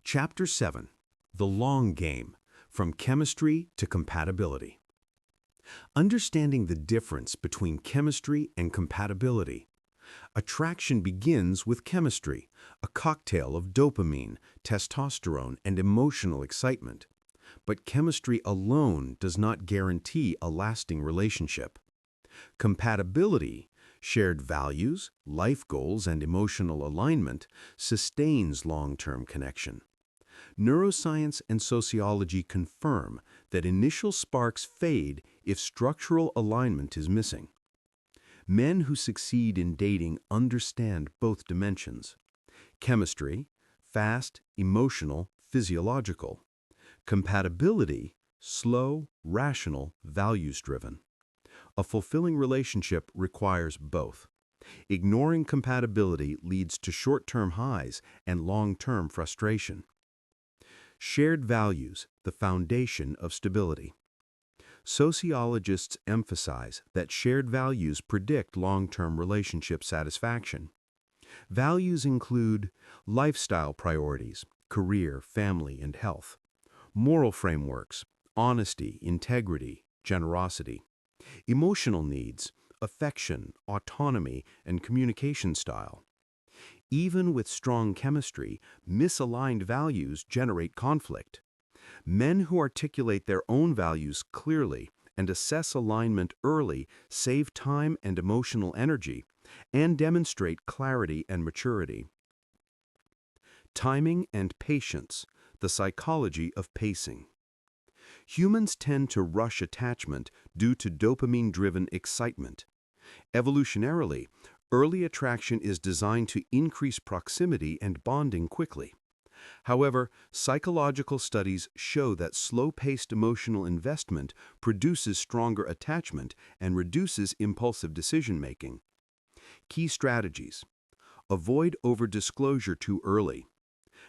Chapter 7. The Long Game, From Chemistry to Compatibility. Understanding the difference between chemistry and compatibility. Attraction begins with chemistry, a cocktail of dopamine, testosterone, and emotional excitement. But chemistry alone does not guarantee a lasting relationship. Compatibility, shared values, life goals, and emotional alignment sustains long-term connection. Neuroscience and sociology confirm that initial sparks fade if structural alignment is missing. Men who succeed in dating understand both dimensions. Chemistry, fast, emotional, physiological. Compatibility, slow, rational, values-driven. A fulfilling relationship requires both. Ignoring compatibility leads to short-term highs and long-term frustration. Shared values, the foundation of stability. Sociologists emphasize that shared values predict long-term relationship satisfaction. Values include lifestyle priorities, career, family, and health. Moral frameworks, honesty, integrity, generosity. Emotional needs, affection, autonomy, and communication style. Even with strong chemistry, misaligned values generate conflict. Men who articulate their own values clearly and assess alignment early save time and emotional energy and demonstrate clarity and maturity. Timing and patience, the psychology of pacing. Humans tend to rush attachment due to dopamine-driven excitement. Evolutionarily, early attraction is designed to increase proximity and bonding quickly. However, psychological studies show that slow-paced emotional investment produces stronger attachment and reduces impulsive decision-making. Key strategies: avoid over-disclosure too early.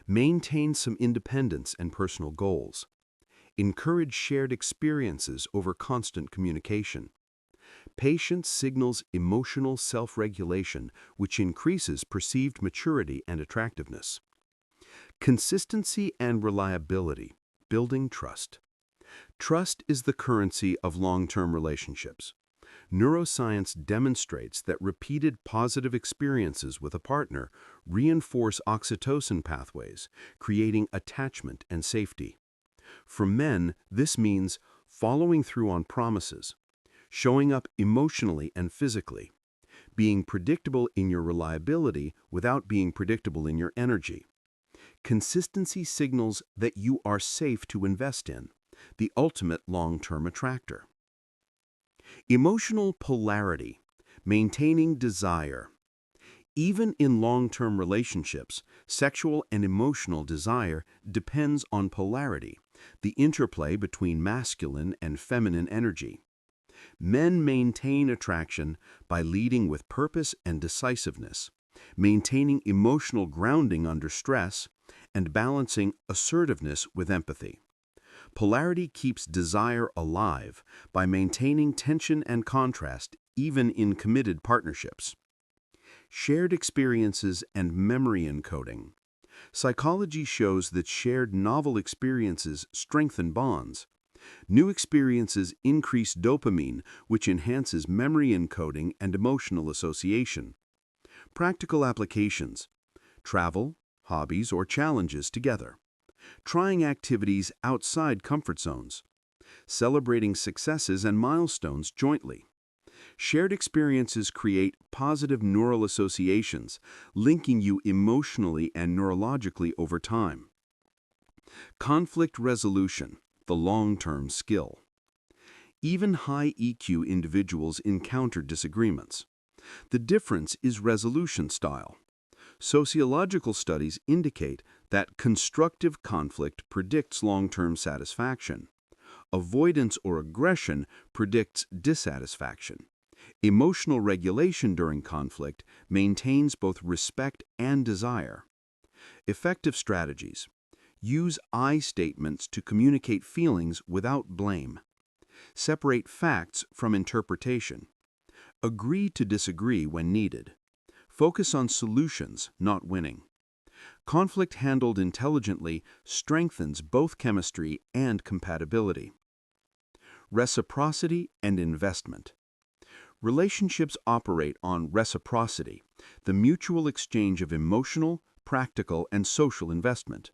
Maintain some independence and personal goals. Encourage shared experiences over constant communication. Patience signals emotional self-regulation, which increases perceived maturity and attractiveness. Consistency and reliability, building trust. Trust is the currency of long-term relationships. Neuroscience demonstrates that repeated positive experiences with a partner reinforce oxytocin pathways, creating attachment and safety. For men, this means following through on promises, showing up emotionally and physically, being predictable in your reliability without being predictable in your energy. Consistency signals that you are safe to invest in, the ultimate long-term attractor. Emotional polarity, maintaining desire. Even in long-term relationships, sexual and emotional desire depends on polarity, the interplay between masculine and feminine energy. Men maintain attraction by leading with purpose and decisiveness, maintaining emotional grounding under stress, and balancing assertiveness with empathy. Polarity keeps desire alive by maintaining tension and contrast even in committed partnerships. Shared experiences and memory encoding. Psychology shows that shared novel experiences strengthen bonds. New experiences increase dopamine, which enhances memory encoding and emotional association. Practical applications: travel, hobbies, or challenges together. Trying activities outside comfort zones. Celebrating successes and milestones jointly. Shared experiences create positive neural associations, linking you emotionally and neurologically over time. Conflict resolution, the long-term skill. Even high EQ individuals encounter disagreements. The difference is resolution style. Sociological studies indicate that constructive conflict predicts long-term satisfaction. Avoidance or aggression predicts dissatisfaction. Emotional regulation during conflict maintains both respect and desire. Effective strategies: use I statements to communicate feelings without blame. Separate facts from interpretation. Agree to disagree when needed. Focus on solutions, not winning. Conflict handled intelligently strengthens both chemistry and compatibility. Reciprocity and investment. Relationships operate on reciprocity, the mutual exchange of emotional, practical, and social investment.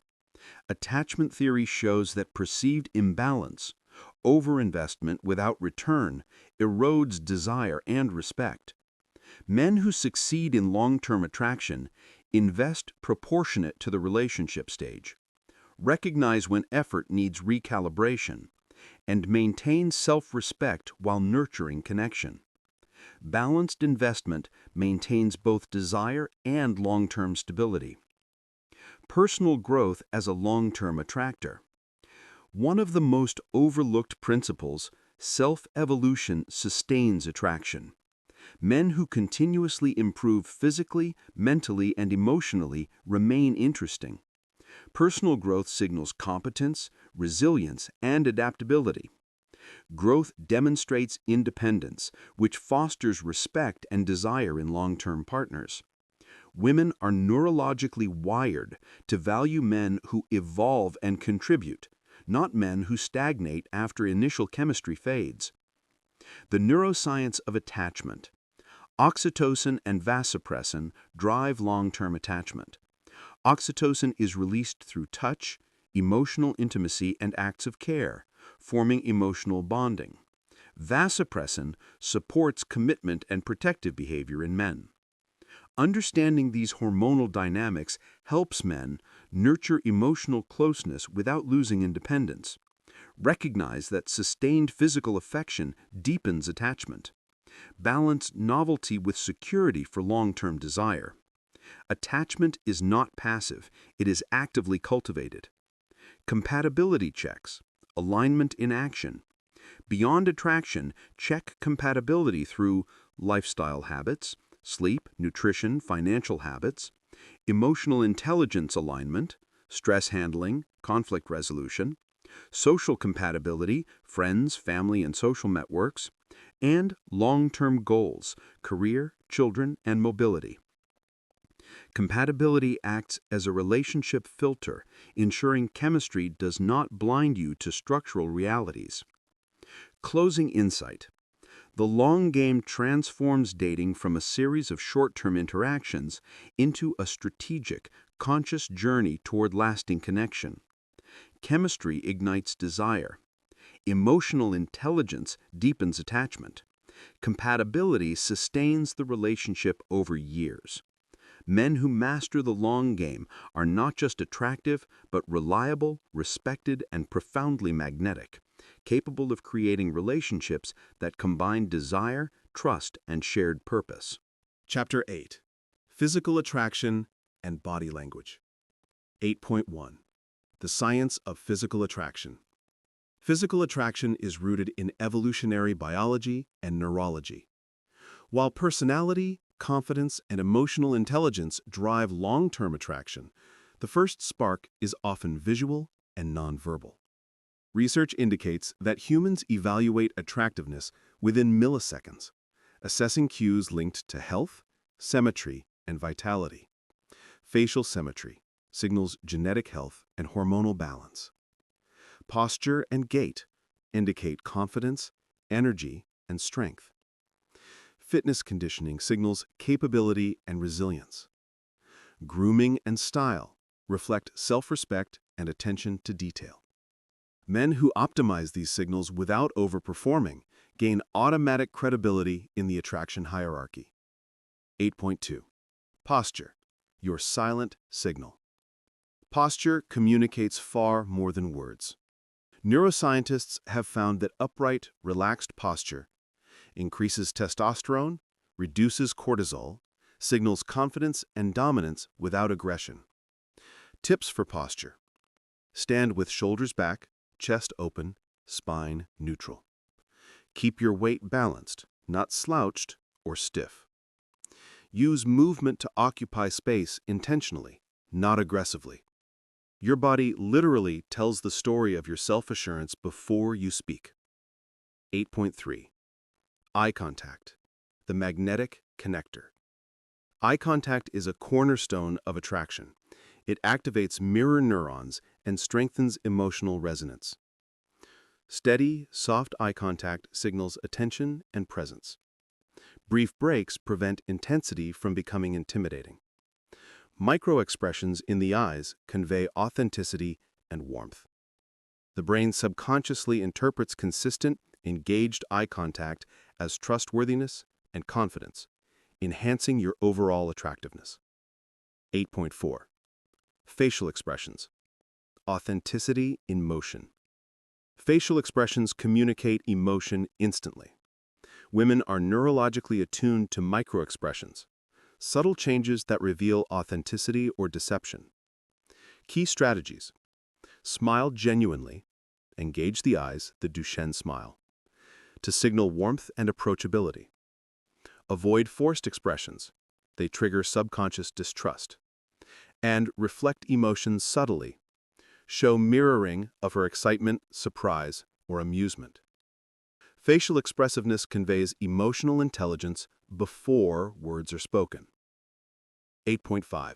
Attachment theory shows that perceived imbalance, overinvestment without return, erodes desire and respect. Men who succeed in long-term attraction invest proportionate to the relationship stage, recognize when effort needs recalibration, and maintain self-respect while nurturing connection. Balanced investment maintains both desire and long-term stability. Personal growth as a long-term attractor. One of the most overlooked principles, self-evolution sustains attraction. Men who continuously improve physically, mentally, and emotionally remain interesting. Personal growth signals competence, resilience, and adaptability. Growth demonstrates independence, which fosters respect and desire in long-term partners. Women are neurologically wired to value men who evolve and contribute, not men who stagnate after initial chemistry fades. The neuroscience of attachment. Oxytocin and vasopressin drive long-term attachment. Oxytocin is released through touch, emotional intimacy, and acts of care, forming emotional bonding. Vasopressin supports commitment and protective behavior in men. Understanding these hormonal dynamics helps men nurture emotional closeness without losing independence. Recognize that sustained physical affection deepens attachment. Balance novelty with security for long-term desire. Attachment is not passive, it is actively cultivated. Compatibility checks, alignment in action. Beyond attraction, check compatibility through lifestyle habits, sleep, nutrition, financial habits, emotional intelligence alignment, stress handling, conflict resolution, social compatibility, friends, family, and social networks, and long-term goals, career, children, and mobility. Compatibility acts as a relationship filter, ensuring chemistry does not blind you to structural realities. Closing insight. The long game transforms dating from a series of short-term interactions into a strategic, conscious journey toward lasting connection. Chemistry ignites desire. Emotional intelligence deepens attachment. Compatibility sustains the relationship over years. Men who master the long game are not just attractive, but reliable, respected, and profoundly magnetic, capable of creating relationships that combine desire, trust, and shared purpose. Chapter 8. Physical Attraction and Body Language. 8.1. The Science of Physical Attraction. Physical attraction is rooted in evolutionary biology and neurology. While personality, confidence, and emotional intelligence drive long-term attraction, the first spark is often visual and nonverbal. Research indicates that humans evaluate attractiveness within milliseconds, assessing cues linked to health, symmetry, and vitality. Facial symmetry signals genetic health and hormonal balance. Posture and gait indicate confidence, energy, and strength. Fitness conditioning signals capability and resilience. Grooming and style reflect self-respect and attention to detail. Men who optimize these signals without overperforming gain automatic credibility in the attraction hierarchy. 8.2. Posture, your silent signal. Posture communicates far more than words. Neuroscientists have found that upright, relaxed posture increases testosterone, reduces cortisol, signals confidence and dominance without aggression. Tips for posture. Stand with shoulders back, chest open, spine neutral. Keep your weight balanced, not slouched or stiff. Use movement to occupy space intentionally, not aggressively. Your body literally tells the story of your self-assurance before you speak. 8.3. Eye contact, the magnetic connector. Eye contact is a cornerstone of attraction. It activates mirror neurons and strengthens emotional resonance. Steady, soft eye contact signals attention and presence. Brief breaks prevent intensity from becoming intimidating. Micro-expressions in the eyes convey authenticity and warmth. The brain subconsciously interprets consistent, engaged eye contact as trustworthiness and confidence, enhancing your overall attractiveness. 8.4. Facial expressions. Authenticity in motion. Facial expressions communicate emotion instantly. Women are neurologically attuned to microexpressions, subtle changes that reveal authenticity or deception. Key strategies. Smile genuinely. Engage the eyes, the Duchenne smile, to signal warmth and approachability. Avoid forced expressions. They trigger subconscious distrust. And reflect emotions subtly. Show mirroring of her excitement, surprise, or amusement. Facial expressiveness conveys emotional intelligence before words are spoken. 8.5.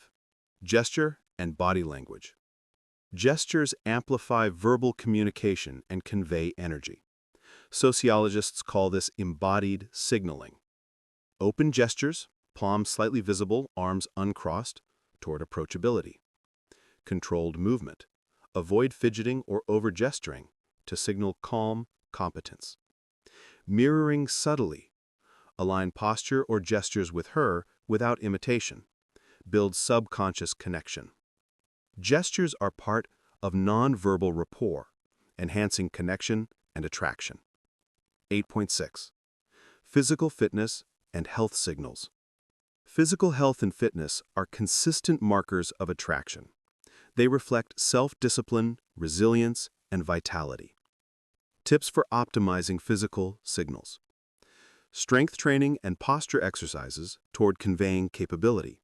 Gesture and body language. Gestures amplify verbal communication and convey energy. Sociologists call this embodied signaling. Open gestures, palms slightly visible, arms uncrossed, toward approachability. Controlled movement. Avoid fidgeting or over-gesturing to signal calm competence. Mirroring subtly. Align posture or gestures with her without imitation. Build subconscious connection. Gestures are part of nonverbal rapport, enhancing connection and attraction. 8.6. Physical fitness and health signals. Physical health and fitness are consistent markers of attraction. They reflect self-discipline, resilience, and vitality. Tips for optimizing physical signals. Strength training and posture exercises toward conveying capability.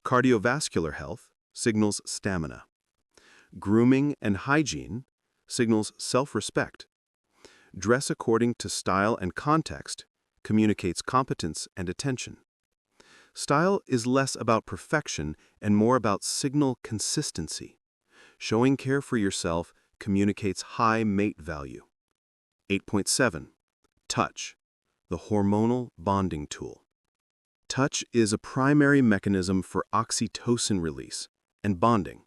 Cardiovascular health signals stamina. Grooming and hygiene signals self-respect. Dress according to style and context communicates competence and attention. Style is less about perfection and more about signal consistency. Showing care for yourself communicates high mate value. 8.7. Touch, the hormonal bonding tool. Touch is a primary mechanism for oxytocin release and bonding.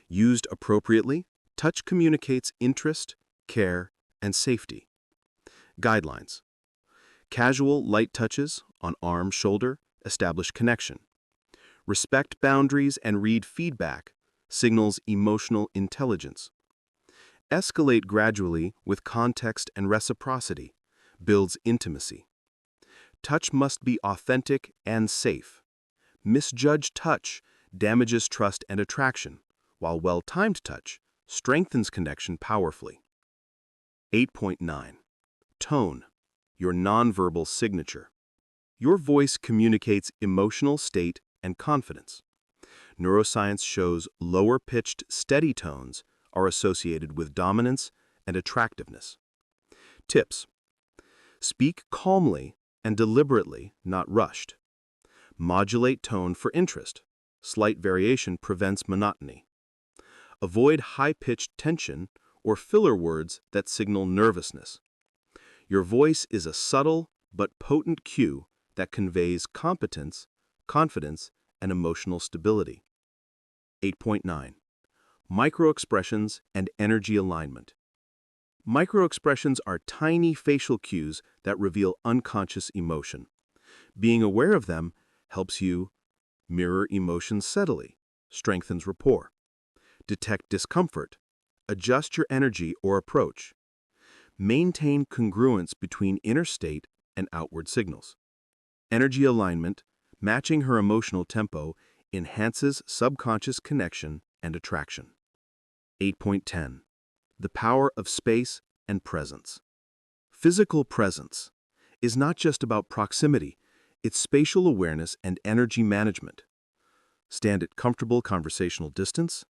Used appropriately, touch communicates interest, care, and safety. Guidelines. Casual, light touches on arm, shoulder establish connection. Respect boundaries and read feedback signals emotional intelligence. Escalate gradually with context and reciprocity builds intimacy. Touch must be authentic and safe. Misjudged touch damages trust and attraction, while well-timed touch strengthens connection powerfully. 8.9. Tone, your nonverbal signature. Your voice communicates emotional state and confidence. Neuroscience shows lower-pitched, steady tones are associated with dominance and attractiveness. Tips. Speak calmly and deliberately, not rushed. Modulate tone for interest. Slight variation prevents monotony. Avoid high-pitched tension or filler words that signal nervousness. Your voice is a subtle but potent cue that conveys competence, confidence, and emotional stability. 8.9. Microexpressions and energy alignment. Microexpressions are tiny facial cues that reveal unconscious emotion. Being aware of them helps you mirror emotions subtly, strengthens rapport, detect discomfort, adjust your energy or approach, maintain congruence between inner state and outward signals. Energy alignment, matching her emotional tempo, enhances subconscious connection and attraction. 8.10. The power of space and presence. Physical presence is not just about proximity, it's spatial awareness and energy management. Stand at comfortable conversational distance.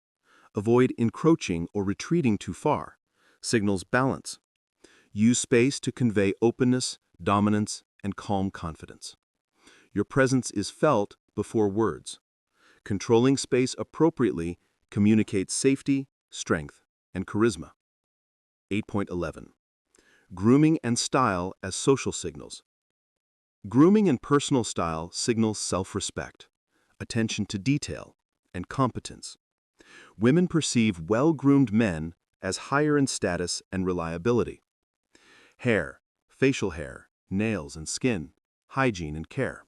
Avoid encroaching or retreating too far. Signals balance. Use space to convey openness, dominance, and calm confidence. Your presence is felt before words. Controlling space appropriately communicates safety, strength, and charisma. 8.11. Grooming and style as social signals. Grooming and personal style signal self-respect, attention to detail, and competence. Women perceive well-groomed men as higher in status and reliability. Hair, facial hair, nails and skin, hygiene and care.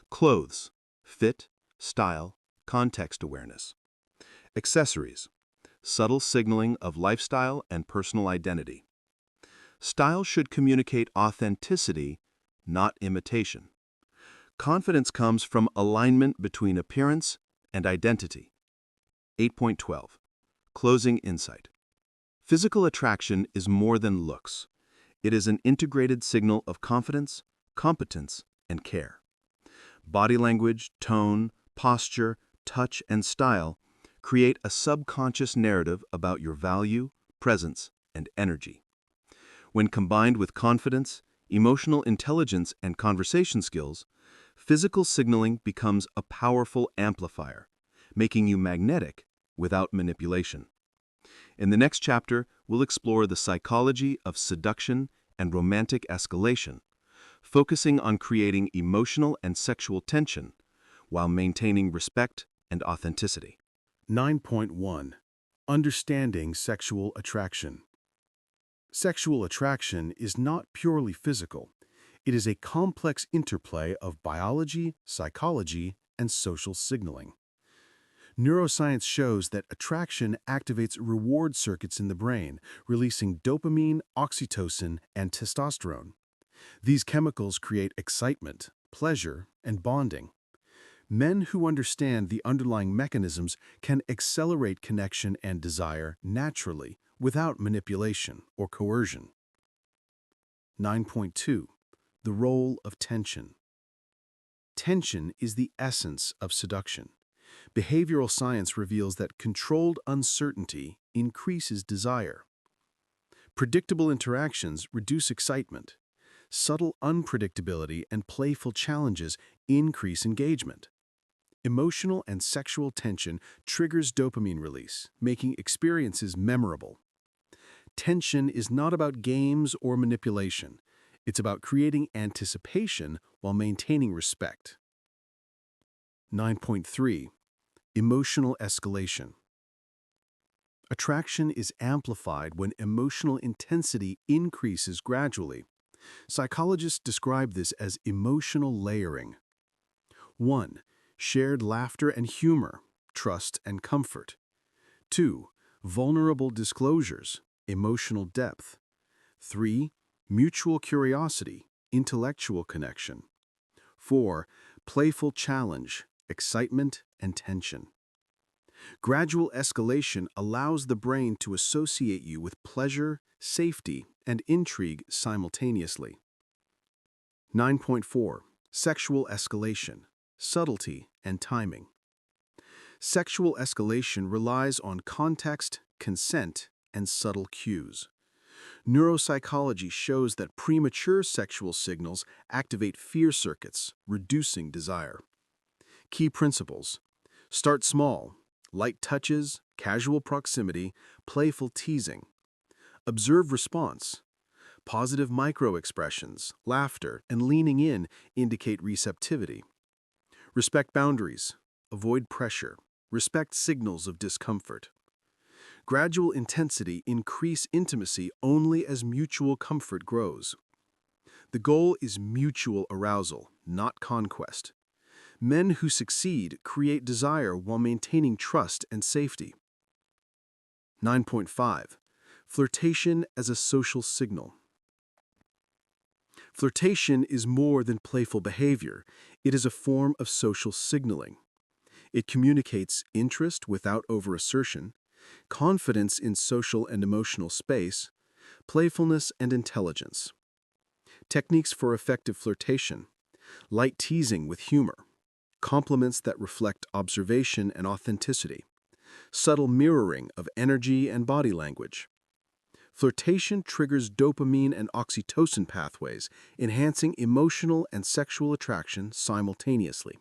Clothes, fit, style, context awareness. Accessories, subtle signaling of lifestyle and personal identity. Style should communicate authenticity, not imitation. Confidence comes from alignment between appearance and identity. 8.12. Closing insight. Physical attraction is more than looks. It is an integrated signal of confidence, competence, and care. Body language, tone, posture, touch, and style create a subconscious narrative about your value, presence, and energy. When combined with confidence, emotional intelligence, and conversation skills, physical signaling becomes a powerful amplifier, making you magnetic without manipulation. In the next chapter, we'll explore the psychology of seduction and romantic escalation, focusing on creating emotional and sexual tension while maintaining respect and authenticity. 9.1. Understanding sexual attraction. Sexual attraction is not purely physical. It is a complex interplay of biology, psychology, and social signaling. Neuroscience shows that attraction activates reward circuits in the brain, releasing dopamine, oxytocin, and testosterone. These chemicals create excitement, pleasure, and bonding. Men who understand the underlying mechanisms can accelerate connection and desire naturally without manipulation or coercion. 9.2. The role of tension. Tension is the essence of seduction. Behavioral science reveals that controlled uncertainty increases desire. Predictable interactions reduce excitement. Subtle unpredictability and playful challenges increase engagement. Emotional and sexual tension triggers dopamine release, making experiences memorable. Tension is not about games or manipulation. It's about creating anticipation while maintaining respect. 9.3. Emotional escalation. Attraction is amplified when emotional intensity increases gradually. Psychologists describe this as emotional layering. 1. Shared laughter and humor, trust and comfort. 2. Vulnerable disclosures, emotional depth. 3. Mutual curiosity, intellectual connection. 4. Playful challenge, excitement and tension. Gradual escalation allows the brain to associate you with pleasure, safety, and intrigue simultaneously. 9.4. Sexual escalation, subtlety and timing. Sexual escalation relies on context, consent, and subtle cues. Neuropsychology shows that premature sexual signals activate fear circuits, reducing desire. Key principles: start small, light touches, casual proximity, playful teasing. Observe response. Positive micro-expressions, laughter, and leaning in indicate receptivity. Respect boundaries. Avoid pressure. Respect signals of discomfort. Gradual intensity increase intimacy only as mutual comfort grows. The goal is mutual arousal, not conquest. Men who succeed create desire while maintaining trust and safety. 9.5. Flirtation as a social signal. Flirtation is more than playful behavior. It is a form of social signaling. It communicates interest without over-assertion, confidence in social and emotional space, playfulness and intelligence. Techniques for effective flirtation: light teasing with humor, compliments that reflect observation and authenticity, subtle mirroring of energy and body language. Flirtation triggers dopamine and oxytocin pathways, enhancing emotional and sexual attraction simultaneously.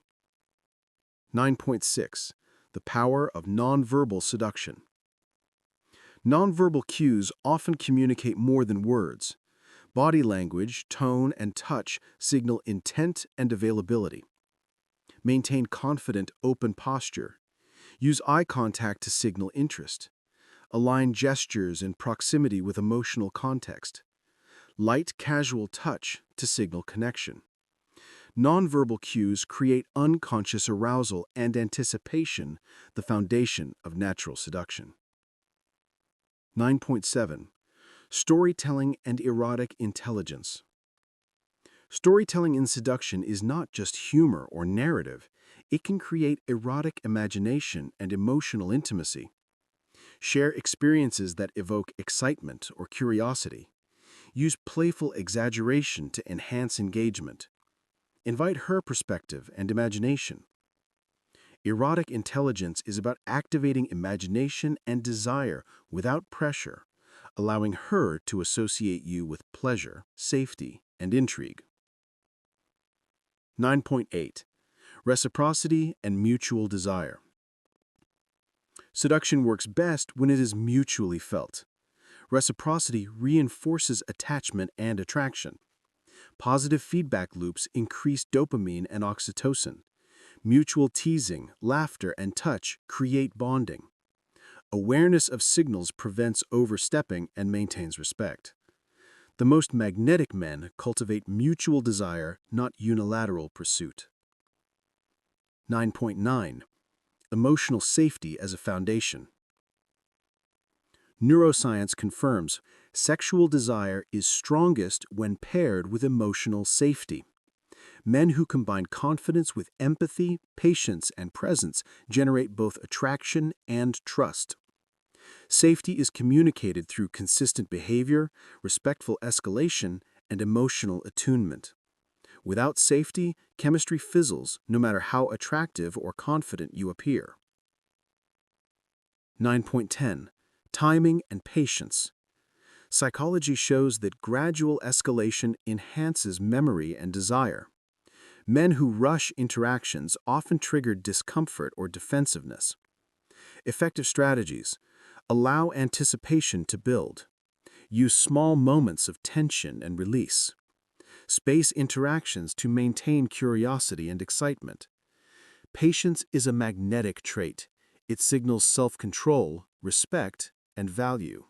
9.6. The power of nonverbal seduction. Nonverbal cues often communicate more than words. Body language, tone, and touch signal intent and availability. Maintain confident, open posture. Use eye contact to signal interest. Align gestures and proximity with emotional context. Light, casual touch to signal connection. Nonverbal cues create unconscious arousal and anticipation, the foundation of natural seduction. 9.7. Storytelling and erotic intelligence. Storytelling in seduction is not just humor or narrative. It can create erotic imagination and emotional intimacy. Share experiences that evoke excitement or curiosity. Use playful exaggeration to enhance engagement. Invite her perspective and imagination. Erotic intelligence is about activating imagination and desire without pressure, allowing her to associate you with pleasure, safety, and intrigue. 9.8. Reciprocity and mutual desire. Seduction works best when it is mutually felt. Reciprocity reinforces attachment and attraction. Positive feedback loops increase dopamine and oxytocin. Mutual teasing, laughter, and touch create bonding. Awareness of signals prevents overstepping and maintains respect. The most magnetic men cultivate mutual desire, not unilateral pursuit. 9.9. Emotional safety as a foundation. Neuroscience confirms sexual desire is strongest when paired with emotional safety. Men who combine confidence with empathy, patience, and presence generate both attraction and trust. Safety is communicated through consistent behavior, respectful escalation, and emotional attunement. Without safety, chemistry fizzles, no matter how attractive or confident you appear. 9.10. Timing and patience. Psychology shows that gradual escalation enhances memory and desire. Men who rush interactions often trigger discomfort or defensiveness. Effective strategies: allow anticipation to build. Use small moments of tension and release. Space interactions to maintain curiosity and excitement. Patience is a magnetic trait. It signals self-control, respect, and value.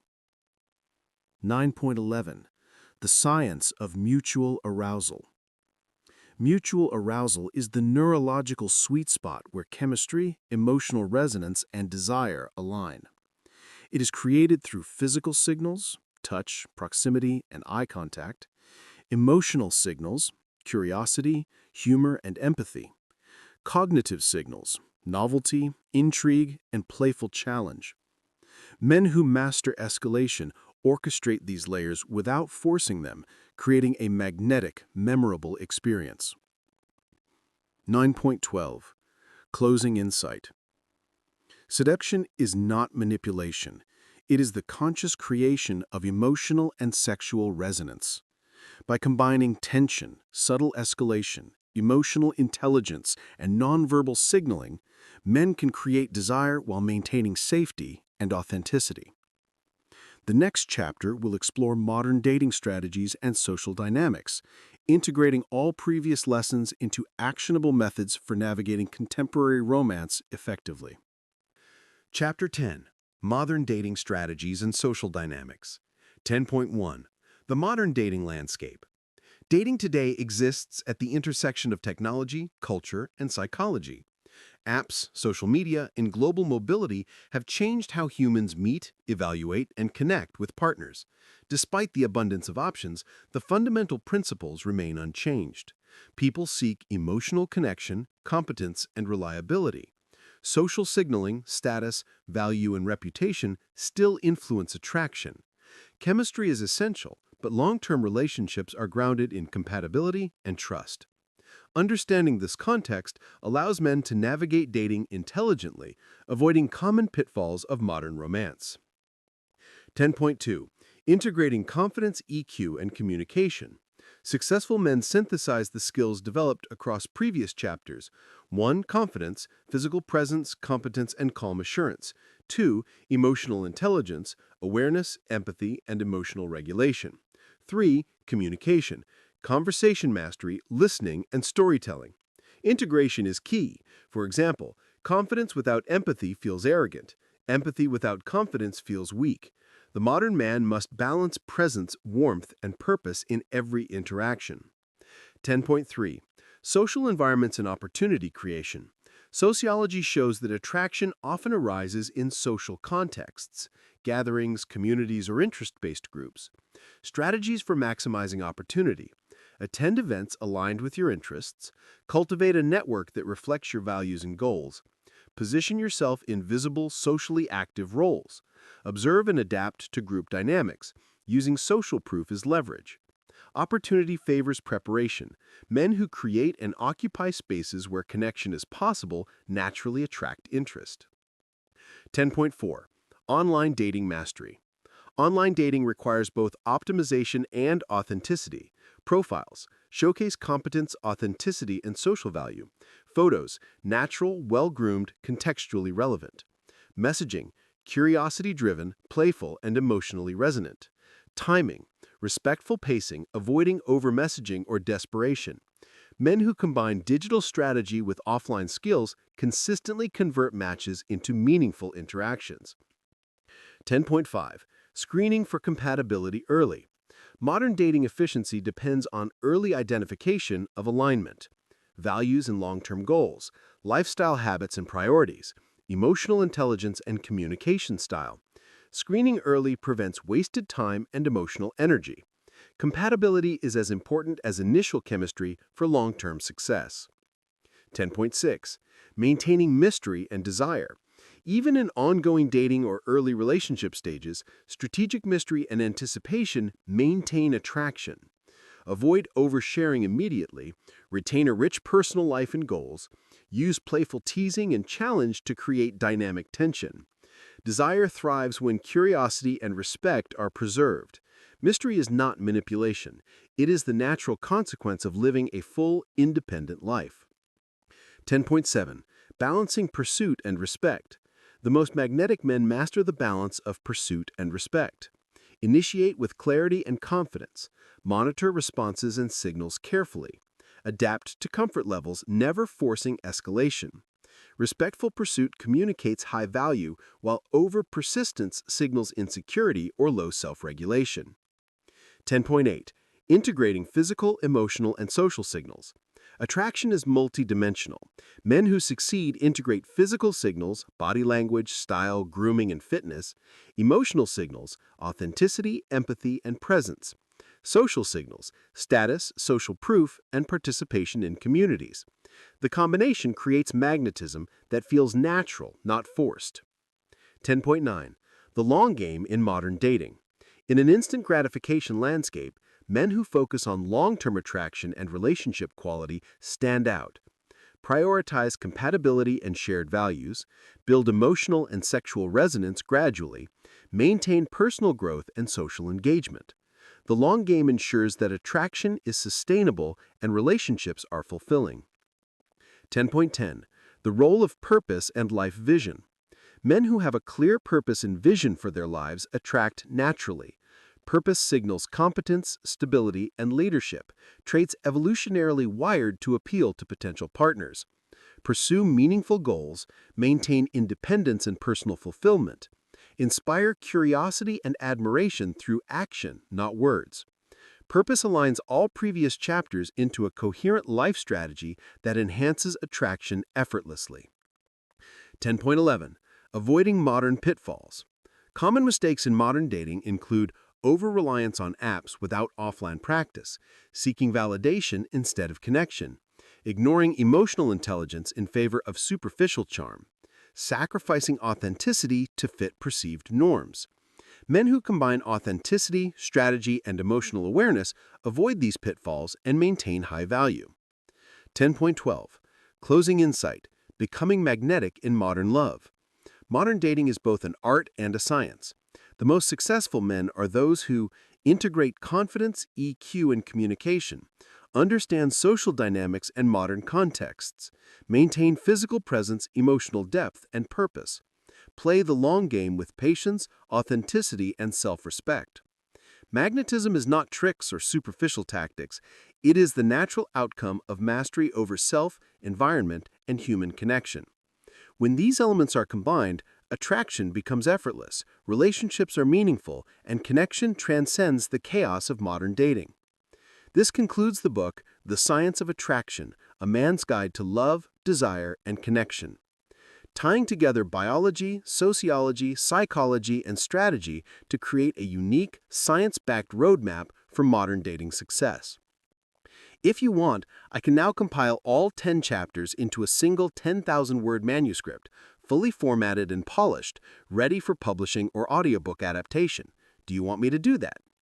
9.11. The science of mutual arousal. Mutual arousal is the neurological sweet spot where chemistry, emotional resonance, and desire align. It is created through physical signals, touch, proximity, and eye contact, emotional signals, curiosity, humor, and empathy, cognitive signals, novelty, intrigue, and playful challenge. Men who master escalation orchestrate these layers without forcing them, creating a magnetic, memorable experience. 9.12. Closing insight. Seduction is not manipulation. It is the conscious creation of emotional and sexual resonance. By combining tension, subtle escalation, emotional intelligence, and nonverbal signaling, men can create desire while maintaining safety and authenticity. The next chapter will explore modern dating strategies and social dynamics, integrating all previous lessons into actionable methods for navigating contemporary romance effectively. Chapter 10. Modern Dating Strategies and Social Dynamics. 10.1. The Modern Dating Landscape. Dating today exists at the intersection of technology, culture, and psychology. Apps, social media, and global mobility have changed how humans meet, evaluate, and connect with partners. Despite the abundance of options, the fundamental principles remain unchanged. People seek emotional connection, competence, and reliability. Social signaling, status, value, and reputation still influence attraction. Chemistry is essential, but long-term relationships are grounded in compatibility and trust. Understanding this context allows men to navigate dating intelligently, avoiding common pitfalls of modern romance. 10.2. Integrating confidence, EQ, and communication. Successful men synthesize the skills developed across previous chapters. 1. Confidence, physical presence, competence, and calm assurance. 2. Emotional intelligence, awareness, empathy, and emotional regulation. 3. Communication, conversation mastery, listening, and storytelling. Integration is key. For example, confidence without empathy feels arrogant. Empathy without confidence feels weak. The modern man must balance presence, warmth, and purpose in every interaction. 10.3. Social environments and opportunity creation. Sociology shows that attraction often arises in social contexts, gatherings, communities, or interest-based groups. Strategies for maximizing opportunity. Attend events aligned with your interests. Cultivate a network that reflects your values and goals. Position yourself in visible, socially active roles. Observe and adapt to group dynamics, using social proof as leverage. Opportunity favors preparation. Men who create and occupy spaces where connection is possible naturally attract interest. 10.4. Online dating mastery. Online dating requires both optimization and authenticity. Profiles showcase competence, authenticity, and social value. Photos natural, well-groomed, contextually relevant. Messaging curiosity-driven, playful, and emotionally resonant. Timing respectful pacing, avoiding over-messaging or desperation. Men who combine digital strategy with offline skills consistently convert matches into meaningful interactions. 10.5. Screening for compatibility early. Modern dating efficiency depends on early identification of alignment, values and long-term goals, lifestyle habits and priorities, emotional intelligence and communication style. Screening early prevents wasted time and emotional energy. Compatibility is as important as initial chemistry for long-term success. 10.6. Maintaining mystery and desire. Even in ongoing dating or early relationship stages, strategic mystery and anticipation maintain attraction. Avoid oversharing immediately, retain a rich personal life and goals, use playful teasing and challenge to create dynamic tension. Desire thrives when curiosity and respect are preserved. Mystery is not manipulation. It is the natural consequence of living a full, independent life. 10.7. Balancing pursuit and respect. The most magnetic men master the balance of pursuit and respect. Initiate with clarity and confidence. Monitor responses and signals carefully. Adapt to comfort levels, never forcing escalation. Respectful pursuit communicates high value, while over-persistence signals insecurity or low self-regulation. 10.8. Integrating physical, emotional, and social signals. Attraction is multidimensional. Men who succeed integrate physical signals, body language, style, grooming, and fitness, emotional signals, authenticity, empathy, and presence, social signals, status, social proof, and participation in communities. The combination creates magnetism that feels natural, not forced. 10.9. The long game in modern dating. In an instant gratification landscape, men who focus on long-term attraction and relationship quality stand out. Prioritize compatibility and shared values, build emotional and sexual resonance gradually, maintain personal growth and social engagement. The long game ensures that attraction is sustainable and relationships are fulfilling. 10.10. The role of purpose and life vision. Men who have a clear purpose and vision for their lives attract naturally. Purpose signals competence, stability, and leadership, traits evolutionarily wired to appeal to potential partners. Pursue meaningful goals, maintain independence and personal fulfillment. Inspire curiosity and admiration through action, not words. Purpose aligns all previous chapters into a coherent life strategy that enhances attraction effortlessly. 10.11. Avoiding modern pitfalls. Common mistakes in modern dating include over-reliance on apps without offline practice, seeking validation instead of connection, ignoring emotional intelligence in favor of superficial charm, sacrificing authenticity to fit perceived norms. Men who combine authenticity, strategy, and emotional awareness avoid these pitfalls and maintain high value. 10.12. Closing insight. Becoming magnetic in modern love. Modern dating is both an art and a science. The most successful men are those who integrate confidence, EQ, and communication, understand social dynamics and modern contexts, maintain physical presence, emotional depth, and purpose, play the long game with patience, authenticity, and self-respect. Magnetism is not tricks or superficial tactics. It is the natural outcome of mastery over self, environment, and human connection. When these elements are combined, attraction becomes effortless, relationships are meaningful, and connection transcends the chaos of modern dating. This concludes the book, The Science of Attraction, A Man's Guide to Love, Desire, and Connection. Tying together biology, sociology, psychology, and strategy to create a unique, science-backed roadmap for modern dating success. If you want, I can now compile all 10 chapters into a single 10,000-word manuscript, fully formatted and polished, ready for publishing or audiobook adaptation. Do you want me to do that?